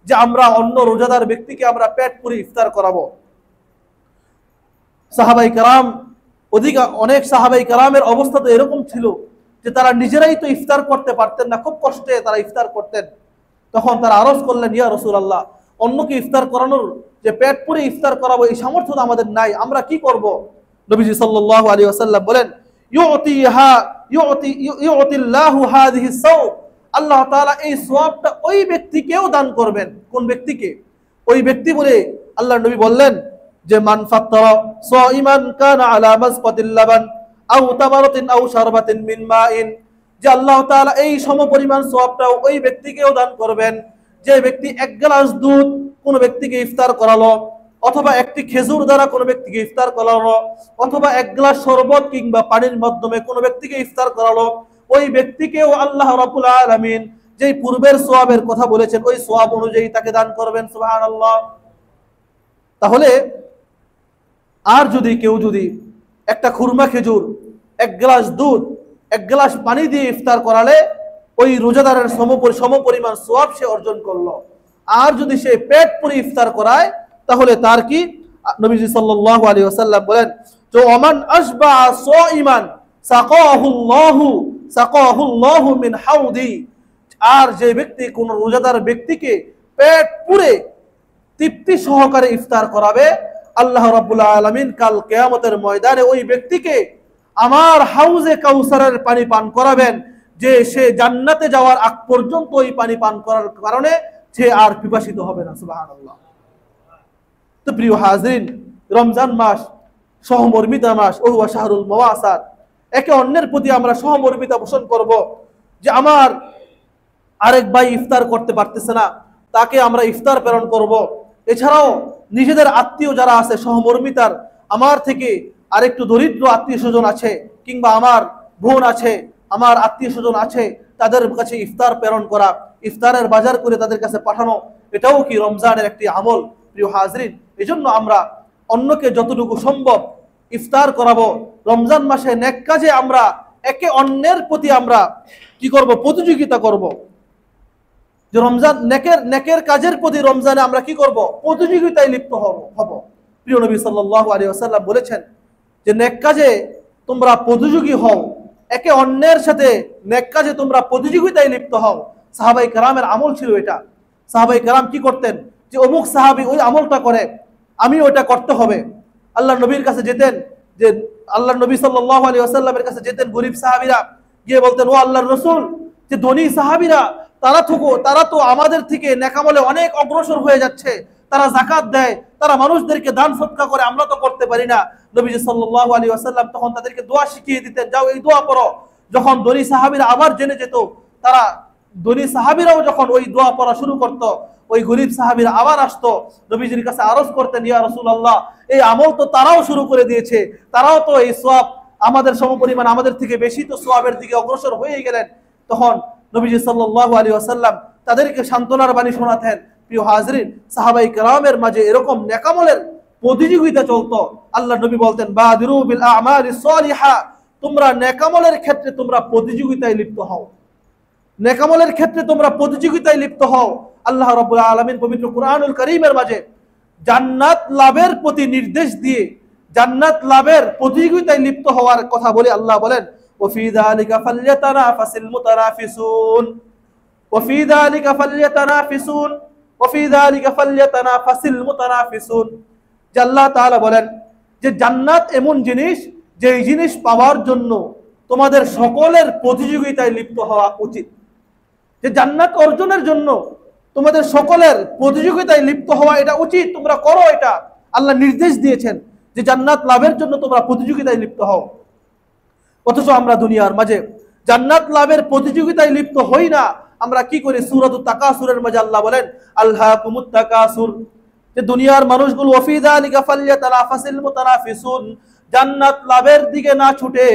যে আমরা অন্য রোজাদার ব্যক্তিকে আমরা পেট পুরে ইফতার করাবো। সাহাবায়ে কেরাম অনেক সাহাবায়ে কেরামের অবস্থা তো এরকম ছিল যে তারা নিজেরাই তো ইফতার করতে পারতেন না, খুব কষ্টে তারা ইফতার করতেন। তখন তারা আরজ করলেন ইয়া রাসূলুল্লাহ, অন্যকে ইফতার করানোর যে পেট পুরে ইফতার করাবো এই সামর্থ্য আমাদের নাই, আমরা কি করব? নবীজি সাল্লাল্লাহু আলাইহি ওয়াসাল্লাম বলেন ইউতিল্লাহু হাযিহিস সাওব, আল্লাহ তাআলা এই সওয়াবটা ওই ব্যক্তিকেও দান করবেন। কোন ব্যক্তিকে? ওই ব্যক্তি বলে আল্লাহর নবী বললেন যে মান ফাত্তারা সাইমান কানা আলা মাসকাতিল লাবান আও তামারাতিন আও শারবাতিন মিন মাইন, যে আল্লাহ তাআলা এই সমপরিমাণ সওয়াবটাও ওই ব্যক্তিকেও দান করবেন যে ব্যক্তি এক গ্লাস দুধ কোন ব্যক্তিকে ইফতার করালো, অথবা একটি খেজুর দ্বারা কোনো ব্যক্তিকে ইফতার করালো, অথবা এক গ্লাস শরবত কিংবা পানির মাধ্যমে কোনো ব্যক্তিকে ইফতার করালো, ওই ব্যক্তিকেও আল্লাহ রাব্বুল আলামিন যেই পূর্বের সওয়াবের কথা বলেছেন ওই সওয়াব অনুযায়ী তাকে দান করবেন। সুবহানাল্লাহ। তাহলে আর কেউ যদি একটা খুরমা খেজুর, এক গ্লাস দুধ, এক গ্লাস পানি দিয়ে ইফতার করালে ওই রোজাদারের সমপরিমাণ সওয়াব সে অর্জন করলো। আর যদি সে পেট পুরে ইফতার করায় তাহলে তার কি? নবীজি সাল্লাল্লাহু আলাইহি ওয়াসাল্লাম বলেন যে ওমান আশবা সাইমান সাকাহুল্লাহু মিন হাউদি, আর যে ব্যক্তি কোন রোজাদার ব্যক্তিকে পেট পুরে তৃপ্তি সহকারে ইফতার করাবে, আল্লাহ রাব্বুল আলামিন কাল কিয়ামতের ময়দানে ওই ব্যক্তিকে আমার হাউজে কাউসারের পানি পান করাবেন, যে সে জান্নাতে যাওয়ার আগ পর্যন্ত ওই পানি পান করার কারণে সে আর পিপাসিত হবে না। সুবহানাল্লাহ। তো প্রিয় হাজরিন, রমজান মাস সহমর্মিতা মাস, ও হুয়া শাহরুল মাওয়াসাত। একে অন্যের প্রতি আমরা সহমর্মিতা পোষণ করব, যে আমার আরেক ভাই ইফতার করতে পারতেছে না, তাকে আমরা ইফতার প্রেরণ করব। এছাড়াও নিজেদের আত্মীয় যারা আছে সহমর্মিতার, আমার থেকে আরেকটু দরিদ্র আত্মীয় স্বজন আছে কিংবা আমার বোন আছে, আমার আত্মীয় স্বজন আছে, তাদের কাছে ইফতার প্রেরণ করা। ইফতারের বাজার করে তাদের কাছে পাঠানো, এটাও কি রমজানের একটি আমল? প্রিয় হাজরিন, এজন্য আমরা অন্যকে যতটুকু সম্ভব ইফতার করাবো। রমজান মাসে নেক কাজে আমরা একে অন্যের প্রতি আমরা কি করব? প্রতিযোগিতা করব। যে রমজান নেকের কাজের প্রতি রমজানে আমরা কি করব? প্রতিযোগিতায় লিপ্ত হব। প্রিয় নবী সাল্লাল্লাহু আলাইহি ওয়াসাল্লাম বলেছেন যে নেক কাজে তোমরা প্রতিযোগী হও, একে অন্যের সাথে নেক কাজে তোমরা প্রতিযোগিতায় লিপ্ত হও। সাহাবাই কেরামের আমল ছিল এটা। সাহাবাই কেরাম কি করতেন? যে অমুক সাহাবী ওই আমলটা করে, আমি ওইটা করতে হবে। আল্লাহ নবীর কাছে যেতেন, যে আল্লাহ নবী সাল্লাল্লাহু আলাইহি ওয়াসাল্লামের কাছে যেতেন গরিব সাহাবীরা, গিয়ে বলতেন, ও আল্লাহর রাসূল, যে ধনী সাহাবীরা তারা তো আমাদের থেকে নেকামলে অনেক অগ্রসর হয়ে যাচ্ছে, তারা যাকাত দেয়, তারা মানুষদেরকে দান সদকা করে, আমরা তো করতে পারি না। নবীজি সাল্লাল্লাহু আলাইহি ওয়াসাল্লাম তখন তাদেরকে দোয়া শিখিয়ে দিতেন, যাও এই দোয়া পড়ো। যখন ধনী সাহাবীরা আবার জেনে যেত, তারা ধনী সাহাবীরাও যখন ওই দোয়া পড়া শুরু করত, ওই গরিব সাহাবীরা আবার আসতো, নবীজির কাছে আরজ করতেন, ইয়া রাসূলুল্লাহ, এই আমল তো তারাও শুরু করে দিয়েছে, তারাও তো এই সওয়াব আমাদের সমপরিমাণ, আমাদের থেকে বেশি তো সওয়াবের দিকে অগ্রসর হয়ে গেলেন। তখন নবীজি সাল্লাল্লাহু আলাইহি ওয়াসাল্লাম তাদেরকে সান্ত্বনার বাণী শোনাতেন। প্রিয় হাজরিন, সাহাবাই কেরামের মাঝে এরকম নেকামলের প্রতিযোগিতা চলতো। আল্লাহ নবী বলতেন, বাদিরু বিল আমালিস সালিহা, তোমরা নেকামলের ক্ষেত্রে তোমরা প্রতিযোগিতায় লিপ্ত হও, নেকামলের ক্ষেত্রে তোমরা প্রতিযোগিতায় লিপ্ত হও। আল্লাহ রাব্বুল আলামিন পবিত্র কুরআনুল কারীমের মাঝে জান্নাত লাভের প্রতি নির্দেশ দিয়ে জান্নাত লাভের প্রতিযোগিতায় লিপ্ত হওয়ার কথা বলে আল্লাহ বলেন, ওয়াফি যালিকা ফালইয়াতানাফাসিল মুতানাফিসুন, ওয়াফি যালিকা ফালইয়াতানাফিসুন, ওয়াফি যালিকা ফালইয়াতানাফাসিল মুতানাফিসুন। যে আল্লাহ তাআলা বলেন যে জান্নাত এমন জিনিস, যে এই জিনিস পাওয়ার জন্য তোমাদের সকলের প্রতিযোগিতায় লিপ্ত হওয়া উচিত। যে জান্নাত অর্জনের জন্য তোমাদের সকলের প্রতিযোগিতায় লিপ্ত হওয়া এটা উচিত, তোমরা করো, এটা আল্লাহ নির্দেশ দিয়েছেন যে জান্নাত লাভের জন্য তোমরা প্রতিযোগিতায় লিপ্ত হও। অথচ আমরা দুনিয়ার মাঝে জান্নাত লাভের প্রতিযোগিতায় লিপ্ত হই না। আমরা কি করি? সূরাতুত তাকাসুরের মাঝে আল্লাহ বলেন, আলহাকুমুত তাকাসুর, যে দুনিয়ার মানুষগুলো ওয়াফি যালিকা ফালইয়াতানাফাসিল মুতানাফিসুন, জান্নাত লাভের দিকে না ছুটে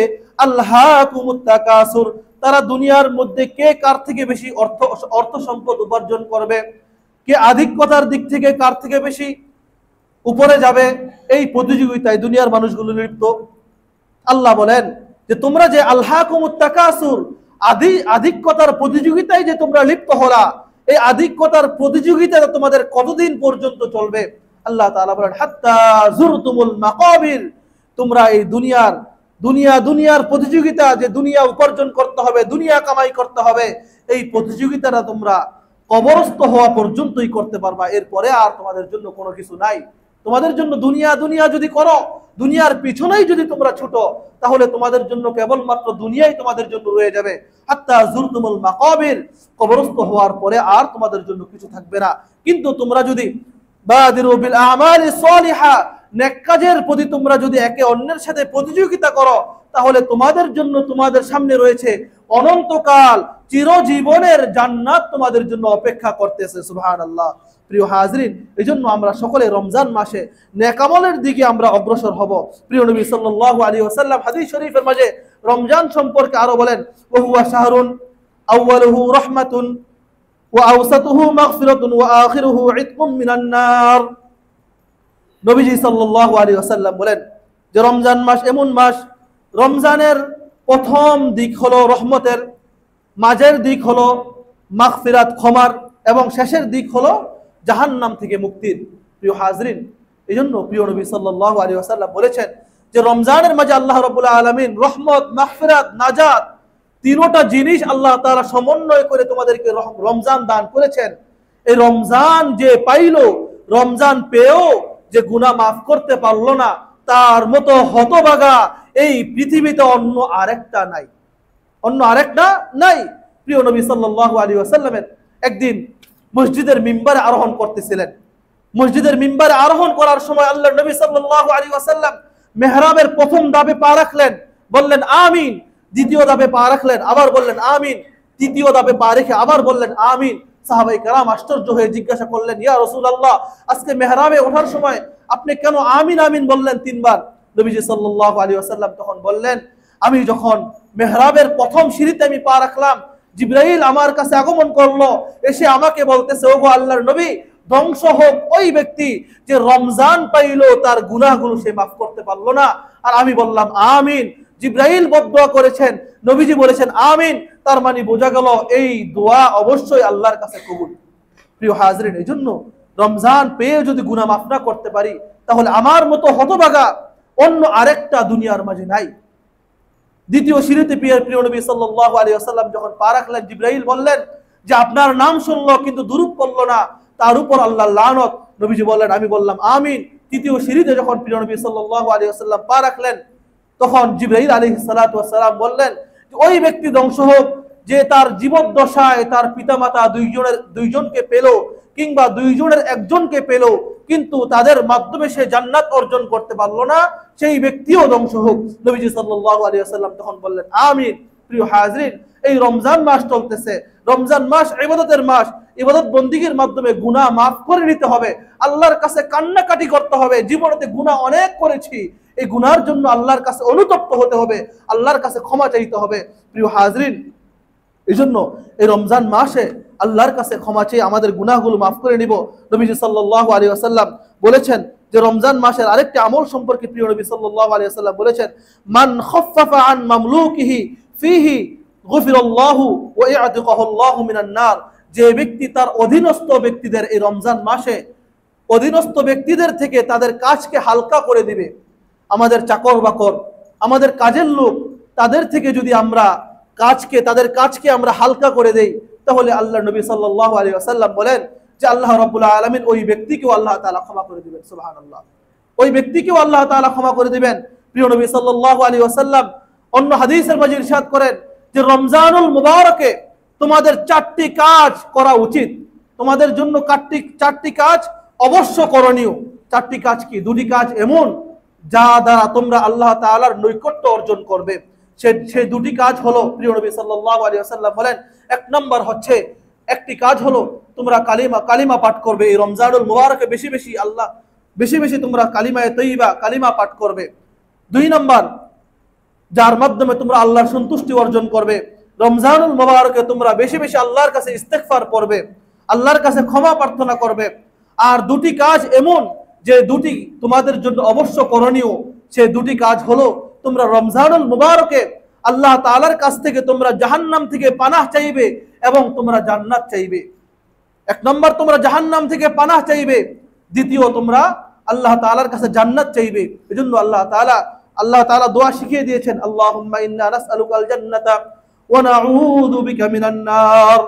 আলহাকুমুত তাকাসুর, তারা দুনিয়ার মধ্যে কে কার থেকে বেশি অর্থ সম্পদ উপার্জন করবে, কে আধিক্যতার দিক থেকে কার থেকে বেশি উপরে যাবে, এই প্রতিযোগিতায় দুনিয়ার মানুষগুলো লিপ্ত। আল্লাহ বলেন যে তোমরা যে আলহাকুমুত তাকাসুর, আধিক্যতার প্রতিযোগিতায় যে তোমরা লিপ্ত হলা, এই আধিক্যতার প্রতিযোগিতা তোমাদের কতদিন পর্যন্ত চলবে? আল্লাহ তাআলা বলেন, হাত্তা যুরতুমুল মাকাবির, তোমরা এই দুনিয়ার প্রতিযোগিতা, যে দুনিয়া উপার্জন করতে হবে, দুনিয়া কামাই করতে হবে, এই প্রতিযোগিতাটা তোমরা কবরস্থ হওয়া পর্যন্তই করতে পারবা, এরপরে আর তোমাদের জন্য কোনো কিছু নাই। তোমাদের জন্য দুনিয়া যদি করো, দুনিয়ার পিছনেই যদি তোমরা ছুটো, তাহলে তোমাদের জন্য কেবলমাত্র দুনিয়াই তোমাদের জন্য রয়ে যাবে। হাত্তা যুরতুমুল মাকাবির, কবরস্থ হওয়ার পরে আর তোমাদের জন্য কিছু থাকবে না। কিন্তু তোমরা যদি বাদিরু বিল আমালিস সালিহা, নেক কাজের প্রতি তোমরা যদি একে অন্যের সাথে প্রতিযোগিতা করো, তাহলে তোমাদের জন্য তোমাদের সামনে রয়েছে অনন্তকাল চিরজীবনের জান্নাত তোমাদের জন্য অপেক্ষা করতেছে। সুবহানাল্লাহ। প্রিয় হাজরিন, এইজন্য আমরা সকলে রমজান মাসে নেকামলের দিকে আমরা অগ্রসর হব। প্রিয় নবী সাল্লাল্লাহু আলাইহি ওয়াসাল্লাম হাদিস শরীফের মাঝে রমজান সম্পর্কে আরো বলেন, ওয়া হুয়া শাহরুন আউয়ালুহু রাহমাতুন ওয়া আওসাতুহু মাগফিরাতুন ওয়া আখিরুহু ইতকুম মিনান নার। নবীজি সাল্লাল্লাহু আলাইহি ওয়াসাল্লাম বলেন যে রমজান মাস এমন মাস, রমজানের প্রথম দিক হলো রহমতের, মাঝের দিক হলো মাগফিরাত ক্ষমার, এবং শেষের দিক হলো জাহান্নাম থেকে মুক্তির। প্রিয় হাজরিন, এইজন্য প্রিয় নবী সাল্লাল্লাহু আলাইহি ওয়াসাল্লাম বলেছেন যে রমজানের মাঝে আল্লাহ রাব্বুল আলামিন রহমত, মাগফিরাত, নাজাত, তিনটা জিনিস আল্লাহ তাআলা সমন্বয় করে তোমাদেরকে রমজান দান করেছেন। এই রমজান যে পাইলো, রমজান পেয়েও যে গুনাহ মাফ করতে পারলো না, তার মতো হতভাগা এই পৃথিবীতে অন্য আরেকটা নাই। প্রিয় নবী সাল্লাল্লাহু আলাইহি ওয়াসাল্লামের একদিন মসজিদের মিম্বারে আরোহণ করতেছিলেন। মসজিদের মিম্বারে আরোহণ করার সময় আল্লাহর নবী সাল্লাল্লাহু আলাইহি ওয়াসাল্লাম মেহরাবের প্রথম ধাপে পা রাখলেন, বললেন আমিন। দ্বিতীয় ধাপে পা রাখলেন, আবার বললেন আমিন। তৃতীয় ধাপে পা রেখে আবার বললেন আমিন। সাহাবায়ে কেরাম আশ্চর্য হয়ে জিজ্ঞাসা করলেন, ইয়া রাসূলুল্লাহ, আজকে মেহরাবে ওঠার সময় আপনি কেন আমিন আমিন বললেন তিনবার? নবীজি সাল্লাল্লাহু আলাইহি ওয়াসাল্লাম তখন বললেন, আমি যখন মেহরাবের প্রথম সিঁড়িতে আমি পা রাখলাম, জিবরাইল আমার কাছে আগমন করলো, এসে আমাকে বলতেছে, ওগো আল্লাহর নবী, ধ্বংস হোক ওই ব্যক্তি যে রমজান পাইলো তার গুনাহগুলো সে মাফ করতে পারলো না। আর আমি বললাম আমিন। জিবরাইল বদদুয়া করেছেন, নবীজি বলেছেন আমিন। তার মানে বোঝা গেল এই দোয়া অবশ্যই আল্লাহর কাছে কবুল। প্রিয় হাজরিন, এই জন্য রমজান পেয়ে যদি গুনাহ মাফ না করতে পারি, তাহলে আমার মতো হতভাগা অন্য আরেকটা দুনিয়ার মাঝে নাই। দ্বিতীয় সিঁড়িতে প্রিয় নবী সাল্লাল্লাহু আলাইহি ওয়াসাল্লাম যখন পা রাখলেন, জিবরাইল বললেন যে আপনার নাম শুনলো কিন্তু দুরূদ পড়লো না, তার উপর আল্লাহর লানত। নবীজি বললেন, আমি বললাম আমিন। তৃতীয় সিঁড়িতে যখন প্রিয় নবী সাল্লাল্লাহু আলাইহি ওয়াসাল্লাম পা রাখলেন, তখন জিবরাইল আলাইহিস সালাতু ওয়াস সালাম বললেন, ওই ব্যক্তি ধ্বংস হোক যে তার জীবদ্দশায় তার পিতামাতা দুইজনকে পেল, কিংবা দুইজনের একজনকে পেল, কিন্তু তাদের মাধ্যমে সে জান্নাত অর্জন করতে পারলো না, সেই ব্যক্তিও ধ্বংস হোক। নবীজি সাল্লাল্লাহু আলাইহি ওয়াসাল্লাম তখন বললেন আমিন। প্রিয় হাজরিন, এই রমজান মাস চলতেছে, রমজান মাস ইবাদতের মাস। ইবাদত বন্দিগির মাধ্যমে গুনাহ মাফ করে নিতে হবে, আল্লাহর কাছে কান্নাকাটি করতে হবে। জীবনেতে গুনাহ অনেক করেছি, এই গুনার জন্য আল্লাহর কাছে অনুতপ্ত হতে হবে, আল্লাহর কাছে ক্ষমা চাইতে হবে। প্রিয় হাজরিন, এই জন্য এই রমজান মাসে আল্লাহর কাছে ক্ষমা চেয়ে আমাদের গুনাহগুলো মাফ করে নিব। নবীজি সাল্লাল্লাহু আলাইহি ওয়াসাল্লাম বলেছেন যে রমজান মাসের আরেকটি আমল সম্পর্কে প্রিয় নবী সাল্লাল্লাহু আলাইহি ওয়াসাল্লাম বলেছেন, মান খাফফাফা আন মামলুকিহি ফিহি গুফিরাল্লাহু ওয়া ইয়াতিকাহুল্লাহু মিনান নার। যে ব্যক্তি তার অধীনস্থ ব্যক্তিদের এই রমজান মাসে অধীনস্থ ব্যক্তিদের থেকে তাদের কাজকে হালকা করে দিবে, আমাদের চাকর বাকর, আমাদের কাজের লোক, তাদের থেকে যদি আমরা তাদের কাজকে আমরা হালকা করে দেই, তাহলে আল্লাহ নবী সাল্লাল্লাহু আলাইহি ওয়াসাল্লাম বলেন যে আল্লাহ রাব্বুল আলামিন ওই ব্যক্তিকেও আল্লাহ তাআলা ক্ষমা করে দিবেন। সুবহানাল্লাহ, ওই ব্যক্তিকেও আল্লাহ তাআলা ক্ষমা করে দিবেন। প্রিয় নবী সাল্লাল্লাহু আলাইহি ওয়াসাল্লাম অন্য হাদিসের মাঝে ইরশাদ করেন যে রমজানুল মুবারকে তোমাদের 4টি কাজ করা উচিত, তোমাদের জন্য 4টি কাজ অবশ্য করণীয়। 4টি কাজ কি? 2টি কাজ এমন যা দ্বারা তোমরা আল্লাহ তাআলার নৈকট্য অর্জন করবে। সেই 2টি কাজ হলো, প্রিয় নবী সাল্লাল্লাহু আলাইহি ওয়াসাল্লাম বলেন, 1 নম্বর হচ্ছে, একটি কাজ হলো তোমরা কালিমা পাঠ করবে এই রমজানুল মুবারকে, বেশি বেশি তোমরা কালিমায়ে তয়্যিবা কালিমা পাঠ করবে। 2 নম্বর, যার মাধ্যমে তোমরা আল্লাহর সন্তুষ্টি অর্জন করবে, রমজানুল মুবারকে তোমরা বেশি বেশি আল্লাহর কাছে ইস্তেগফার করবে, আল্লাহর কাছে ক্ষমা প্রার্থনা করবে। আর 2টি কাজ এমন যে 2টি তোমাদের জন্য অবশ্য করণীয়। সেই 2টি কাজ হলো, তোমরা রমজানুল মুবারকে আল্লাহ তাআলার কাছ থেকে তোমরা জাহান্নাম থেকে পানাহ চাইবে এবং তোমরা জান্নাত চাইবে। 1 নম্বর, তোমরা জাহান্নাম থেকে পানাহ চাইবে। দ্বিতীয়, তোমরা আল্লাহ তাআলার কাছে জান্নাত চাইবে। এজন্য আল্লাহ তাআলা দোয়া শিখিয়ে দিয়েছেন, আল্লাহুম্মা ইন্না নাসআলুকাল জান্নাতা ওয়া নাউযু বিকা মিনান নার।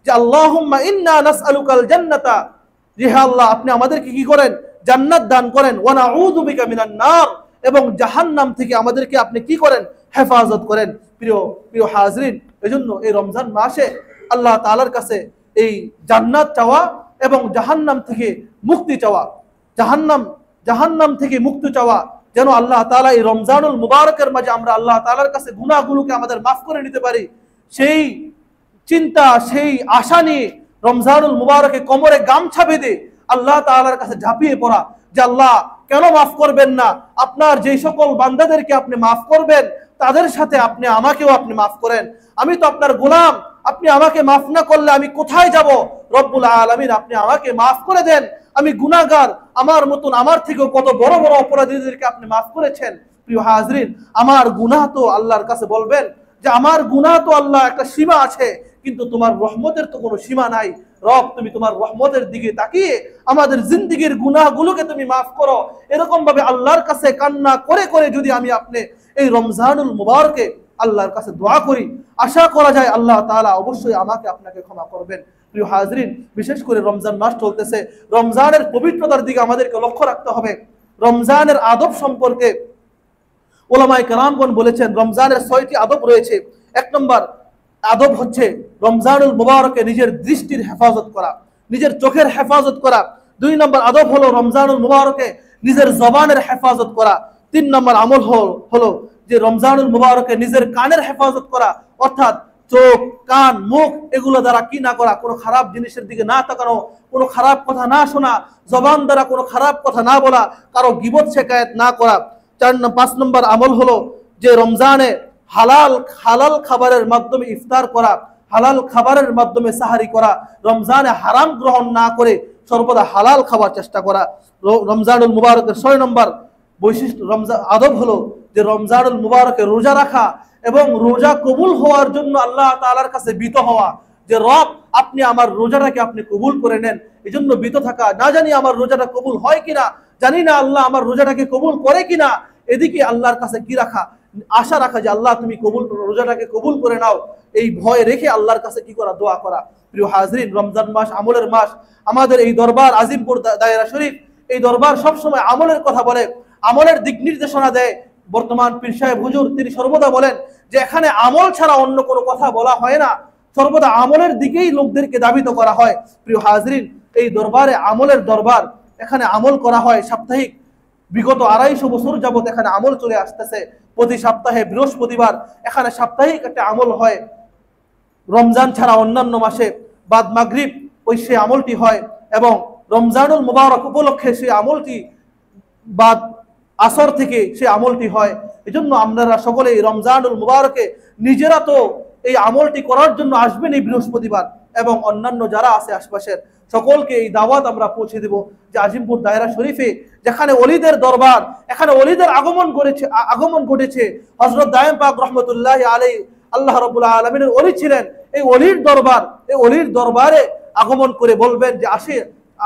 যে আল্লাহুম্মা ইন্না নাসআলুকাল জান্নাতা, যে হে আল্লাহ আপনি আমাদেরকে কি করেন? জান্নাত দান করেন। ওয়া নাউযু বিকা মিনান নার, এবং জাহান্নাম থেকে আমাদেরকে আপনি কি করেন? হেফাজত করেন। প্রিয় হাজরিন, এজন্য এই রমজান মাসে আল্লাহ তাআলার কাছে এই জান্নাত চাওয়া এবং জাহান্নাম থেকে মুক্তি চাওয়া, জাহান্নাম থেকে মুক্তি চাওয়া, যেন আল্লাহ তাআলা এই রমজানুল মুবারকের মাঝে আমরা আল্লাহ তাআলার কাছে গুনাহগুলোকে আমাদের মাফ করে নিতে পারি, সেই চিন্তা, সেই আশা নিয়ে রমজানুল মুবারকে কোমরে গামছা বেঁধে আল্লাহ তাআলার কাছে ঝাঁপিয়ে পড়া যে আল্লাহ কেন মাফ করবেন না? আপনার যে সকল বান্দাদেরকে আপনি মাফ করবেন তাদের সাথে আমাকেও আপনি মাফ করেন। আমি তো আপনার গোলাম, আপনি আমাকে মাফ না করলে আমি কোথায় যাব? রব্বুল আলামিন আপনি আমাকে মাফ করে দেন, আমি গুনাহগার, আমার মতন আমার থেকেও কত বড় বড় অপরাধীদেরকে আপনি মাফ করেছেন। প্রিয় হাজরিন, আমার গুনাহ তো আল্লাহর কাছে বলবেন যে আমার গুনাহ তো আল্লাহ একটা সীমা আছে, কিন্তু তোমার রহমতের তো কোনো সীমা নাই। রব, তুমি তোমার রহমতের দিকে তাকিয়ে আমাদের জিন্দেগীর গুনাহগুলোকে তুমি মাফ করো। এরকম ভাবে আল্লাহর কাছে কান্না করে করে যদি আপনি এই রমজানুল মুবারকে আল্লাহর কাছে দোয়া করি, আশা করা যায় আল্লাহ তাআলা অবশ্যই আমাকে আপনাকে ক্ষমা করবেন। প্রিয় হাজরিন, বিশেষ করে রমজান মাস চলতেছে, রমজানের পবিত্রতার দিকে আমাদেরকে লক্ষ্য রাখতে হবে। রমজানের আদব সম্পর্কে উলামায়ে কেরামগণ বলেছেন, রমজানের 6টি আদব রয়েছে। 1 নম্বর আদব হচ্ছে রমজানুল মুবারকে নিজের দৃষ্টির হেফাজত করা, নিজের চোখের হেফাজত করা। 2 নম্বর আদব হলো রমজানুল মুবারকে নিজের জবানের হেফাজত করা। 3 নম্বর আমল হলো যে রমজানুল মুবারকে নিজের কানের হেফাজত করা, অর্থাৎ চোখ, কান, মুখ এগুলো দ্বারা কি না করা, কোনো খারাপ জিনিসের দিকে না তাকানো, কোনো খারাপ কথা না শোনা, জবান দ্বারা কোনো খারাপ কথা না বলা, কারো গীবত শিকায়াত না করা। 5 নম্বর আমল হলো যে রমজানে হালাল খাবারের মাধ্যমে ইফতার করা, হালাল খাবারের মাধ্যমে সাহারি করা, রমজানে হারাম গ্রহণ না করে সর্বদা হালাল খাবার চেষ্টা করা। রমজানুল মুবারকের 6 নম্বর বৈশিষ্ট্য আদব হলো যে রমজানুল মুবারকে রোজা রাখা এবং রোজা কবুল হওয়ার জন্য আল্লাহ তাআলার কাছে বিত হওয়া, যে রব আপনি আমার রোজাটাকে আপনি কবুল করে নেন, এই জন্য বিত থাকা। না জানি আমার রোজাটা কবুল হয় কিনা, জানি না আল্লাহ আমার রোজাটাকে কবুল করে কিনা, এদিকে আল্লাহর কাছে কি রাখা, আশা রাখা যে আল্লাহ তুমি রোজাটাকে কবুল করে নাও, এই ভয় রেখে আল্লাহর কাছে কি করা, দোয়া করা। প্রিয় হাজরিন, রমজান মাস আমলের মাস। আমাদের এই দরবার আজিমপুর দায়রা শরীফ, এই দরবার সবসময় আমলের কথা বলে, আমলের দিক নির্দেশনা দেয়। বর্তমান পীর সাহেব হুজুর তিনি সর্বদা বলেন যে এখানে আমল ছাড়া অন্য কোনো কথা বলা হয় না, সর্বদা আমলের দিকেই লোকদেরকে দাবিত করা হয়। প্রিয় হাজরিন, এই দরবারে আমলের দরবার, এখানে আমল করা হয় সাপ্তাহিক। বিগত 250 বছর যাবত এখানে আমল চলে আসতেছে। প্রতি সপ্তাহে বৃহস্পতিবার এখানে সাপ্তাহিক একটা আমল হয়। রমজান ছাড়া অন্যান্য মাসে বাদ মাগরিব সে আমলটি হয়, এবং রমজানুল মুবারক উপলক্ষে সেই আমলটি বাদ আসর থেকে সে আমলটি হয়। এজন্য আপনারা সকলে রমজানুল মুবারকে নিজেরা তো এই আমলটি করার জন্য আসবেন এই বৃহস্পতিবার, এবং অন্যান্য যারা আছে আশপাশের সকলকে এই দাওয়াত আমরা পৌঁছে দেব যে আজিমপুর দায়রা শরীফে যেখানে ওলিদের দরবার, এখানে ওলিদের আগমন ঘটেছে। হযরত দায়েম পাক রহমতুল্লাহ আলাইহি আল্লাহ রাব্বুল আলামিনের ওলি ছিলেন। এই ওলির দরবার, এই ওলির দরবারে আগমন করে বলবেন যে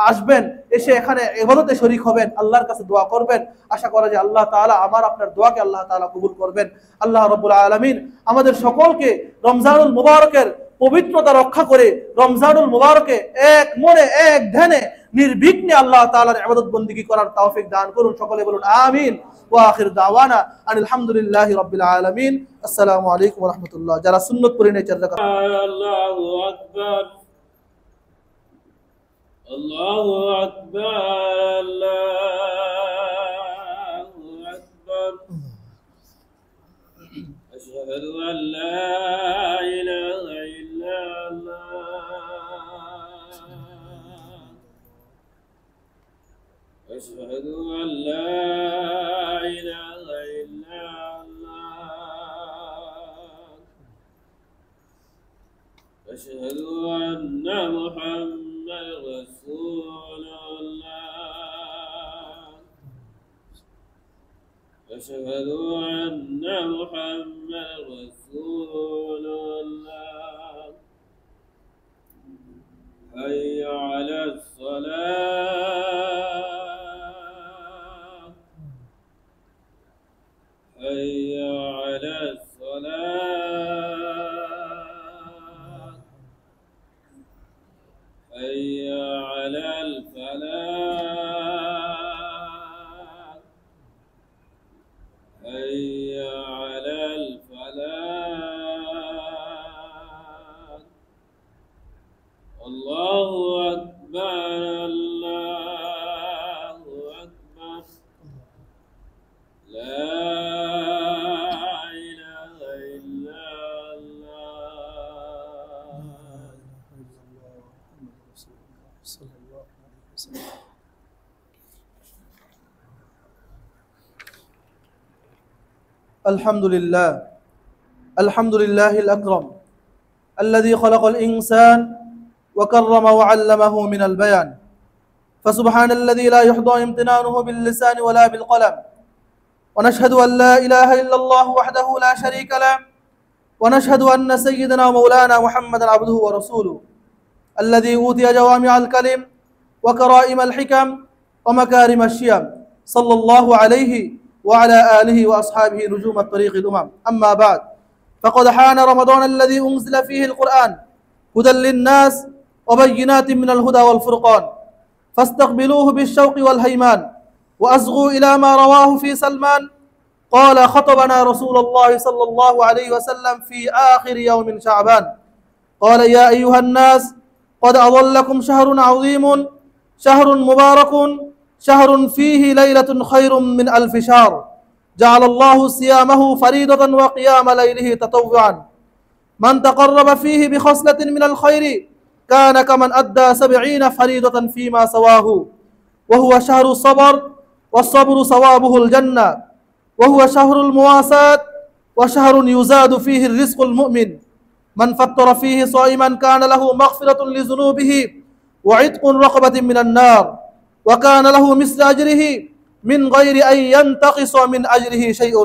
আসবেন, এসে এখানে ইবাদতে শরীক হবেন, আল্লাহর কাছে দোয়া করবেন। আশা করা যে আল্লাহ তাআলা আমার আপনার দোয়াকে আল্লাহ তাআলা কবুল করবেন। আল্লাহ রাব্বুল আলামিন আমাদের সকলকে রমজানুল মুবারকের পবিত্রতা রক্ষা করে রমজানুল মুবারকে এক মনে এক ধ্যানে নির্বিঘ্নে আল্লাহ তাআলার ইবাদত বন্দেগী করার তৌফিক দান করুন। সকলে বলুন আমিন। ওয়া আখির দাওয়ানা আনিল হামদুলিল্লাহি রাব্বিল আলামিন। আসসালামু আলাইকুম ওয়া রাহমাতুল্লাহ। যারা সুন্নাত পড়ে নেই চার রাকাত। আল্লাহু আকবার, আল্লাহু আকবার, আল্লাহু আকবার। আশহাদু আন লা ইলাহা ইল্লাল্লাহ, আশহাদু আন লা ইলাহা ইল্লাল্লাহ, আশহাদু আন্না মুহাম্মাদার রাসূলুল্লাহ, আশহাদু আন্না মুহাম্মাদার রাসূলুল্লাহ। হাইয়া আলাস সালাহ, হাইয়া আলাস সালাহ, হাইয়া আলাল ফালাহ, হাইয়া আলাল ফালাহ। আল্লাহু আকবার, আল্লাহু আকবার। লা ইলাহা ইল্লাল্লাহ। আলহামদুলিল্লাহ, আলহামদুলিল্লাহিল আকরাম الذي خلق الإنسان وكرم وعلمه من البيان، فسبحان الذي لا يحضى امتنانه باللسان ولا بالقلم، ونشهد أن لا إله إلا الله وحده لا شريك له، ونشهد أن سيدنا مولانا محمد عبده ورسوله الذي أوتي جوامع الكلم وكرائم الحكم ومكارم الشيم، صلى الله عليه وعلى آله وأصحابه نجوم الطريق الأمم. أما بعد، فقد حان رمضان الذي أنزل فيه القرآن هدى للناس وبينات من الهدى والفرقان، فاستقبلوه بالشوق والهيمان وأصغوا إلى ما رواه في سلمان قال: خطبنا رسول الله صلى الله عليه وسلم في آخر يوم شعبان، قال: يا أيها الناس، قد أظلكم شهر عظيم، شهر مبارك، شهر فيه ليلة خير من 1000 شهر، جعل الله صيامه فريضة وقيام ليله تطوعا، من تقرب فيه بخصلة من الخير كان كمن أدى 70 فريضة فيما سواه، وهو شهر الصبر، والصبر ثوابه الجنة، وهو شهر المواساة، وشهر يزاد فيه الرزق المؤمن، من فطر فيه صائما كان له مغفرة لذنوبه وعتق رقبة من النار وكان له مثل أجره من غير أن ينتقص من أجره شيء.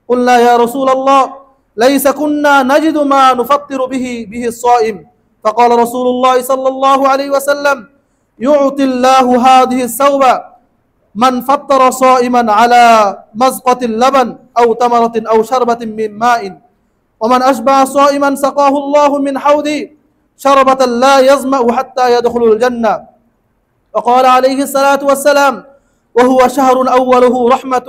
قلنا يا رسول الله ليس كنا نجد ما نفطر به الصائم. فقال رسول الله صلى الله عليه وسلم يعطي الله هذه الثوبة من فطر صائما على مزقة اللبن أو تمرة أو شربة من ماء، ومن أشبع صائما سقاه الله من حوضي شربة لا يظمأ حتى يدخل الجنة. وقال عليه الصلاة والسلام وهو شهر أوله رحمة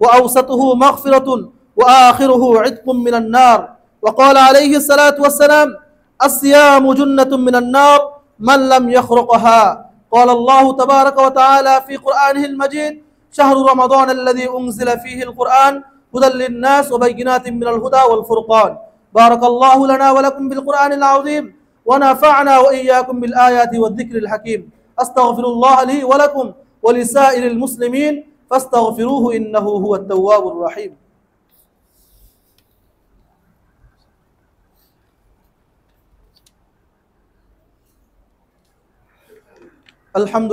وأوسطه مغفرة وآخره عتق من النار. وقال عليه الصلاة والسلام الصيام جنة من النار من لم يخرقها. قال الله تبارك وتعالى في قرآنه المجيد شهر رمضان الذي أنزل فيه القرآن هدى للناس وبينات من الهدى والفرقان. بارك الله لنا ولكم بالقرآن العظيم ونفعنا وإياكم بالآيات والذكر الحكيم. أستغفر الله لي ولكم ولسائر المسلمين فاستغفروه إنه هو التواب الرحيم. الحمد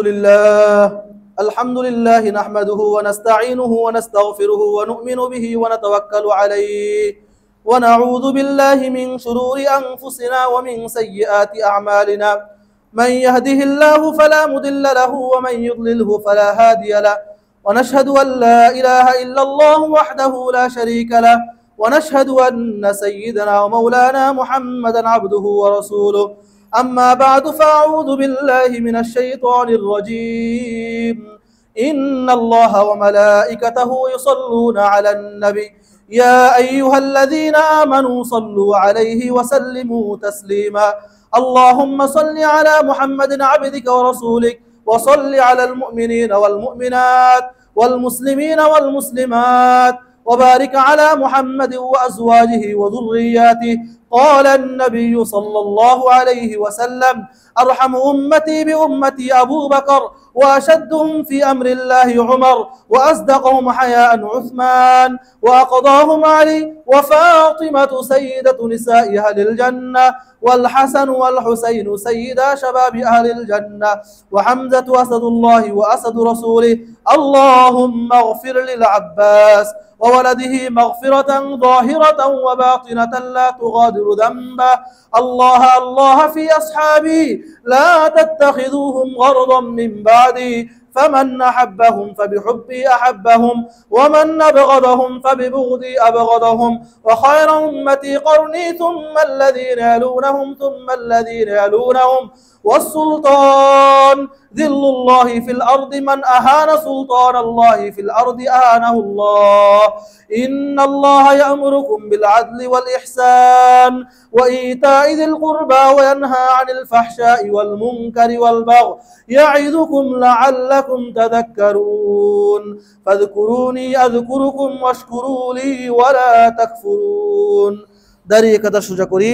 لله نحمده ونستعينه ونستغفره ونؤمن به ونتوكل عليه ونعوذ بالله من شرور أنفسنا ومن سيئات أعمالنا. من يهده الله فلا مضل له ومن يضلله فلا هادي له. ونشهد أن لا إله إلا الله وحده لا شريك له ونشهد أن سيدنا ومولانا محمدا عبده ورسوله. أما بعد فأعوذ بالله من الشيطان الرجيم. إن الله وملائكته يصلون على النبي يا أيها الذين آمنوا صلوا عليه وسلموا تسليما. اللهم صل على محمد عبدك ورسولك وصل على المؤمنين والمؤمنات والمسلمين والمسلمات وبارك على محمد وأزواجه وذرياته. قال النبي صلى الله عليه وسلم أرحم أمتي بأمتي أبو بكر وأشدهم في أمر الله عمر وأصدقهم حياء عثمان وأقضاهم علي وفاطمة سيدة نساء أهل الجنة والحسن والحسين سيدا شباب أهل الجنة وحمزة أسد الله وأسد رسوله. اللهم اغفر للعباس وولده مغفرة ظاهرة وباطنة لا تغادر ذنبا. الله في أصحابي لا تتخذوهم غرضا من بعدي فمن أحبهم فبحبي أحبهم ومن أبغضهم فببغضي أبغضهم. وخير أمتي قرني ثم الذين يلونهم ثم الذين يلونهم. والسلطان ذل الله في الأرض من أهان سلطان الله في الأرض أهانه الله. إن الله يأمركم بالعدل والإحسان وإيتاء ذي القربى وينهى عن الفحشاء والمنكر والبغي يعظكم لعلكم تذكرون. فاذكروني أذكركم واشكروا لي ولا تكفرون. দাঁড়িয়ে কথা সোজা করি।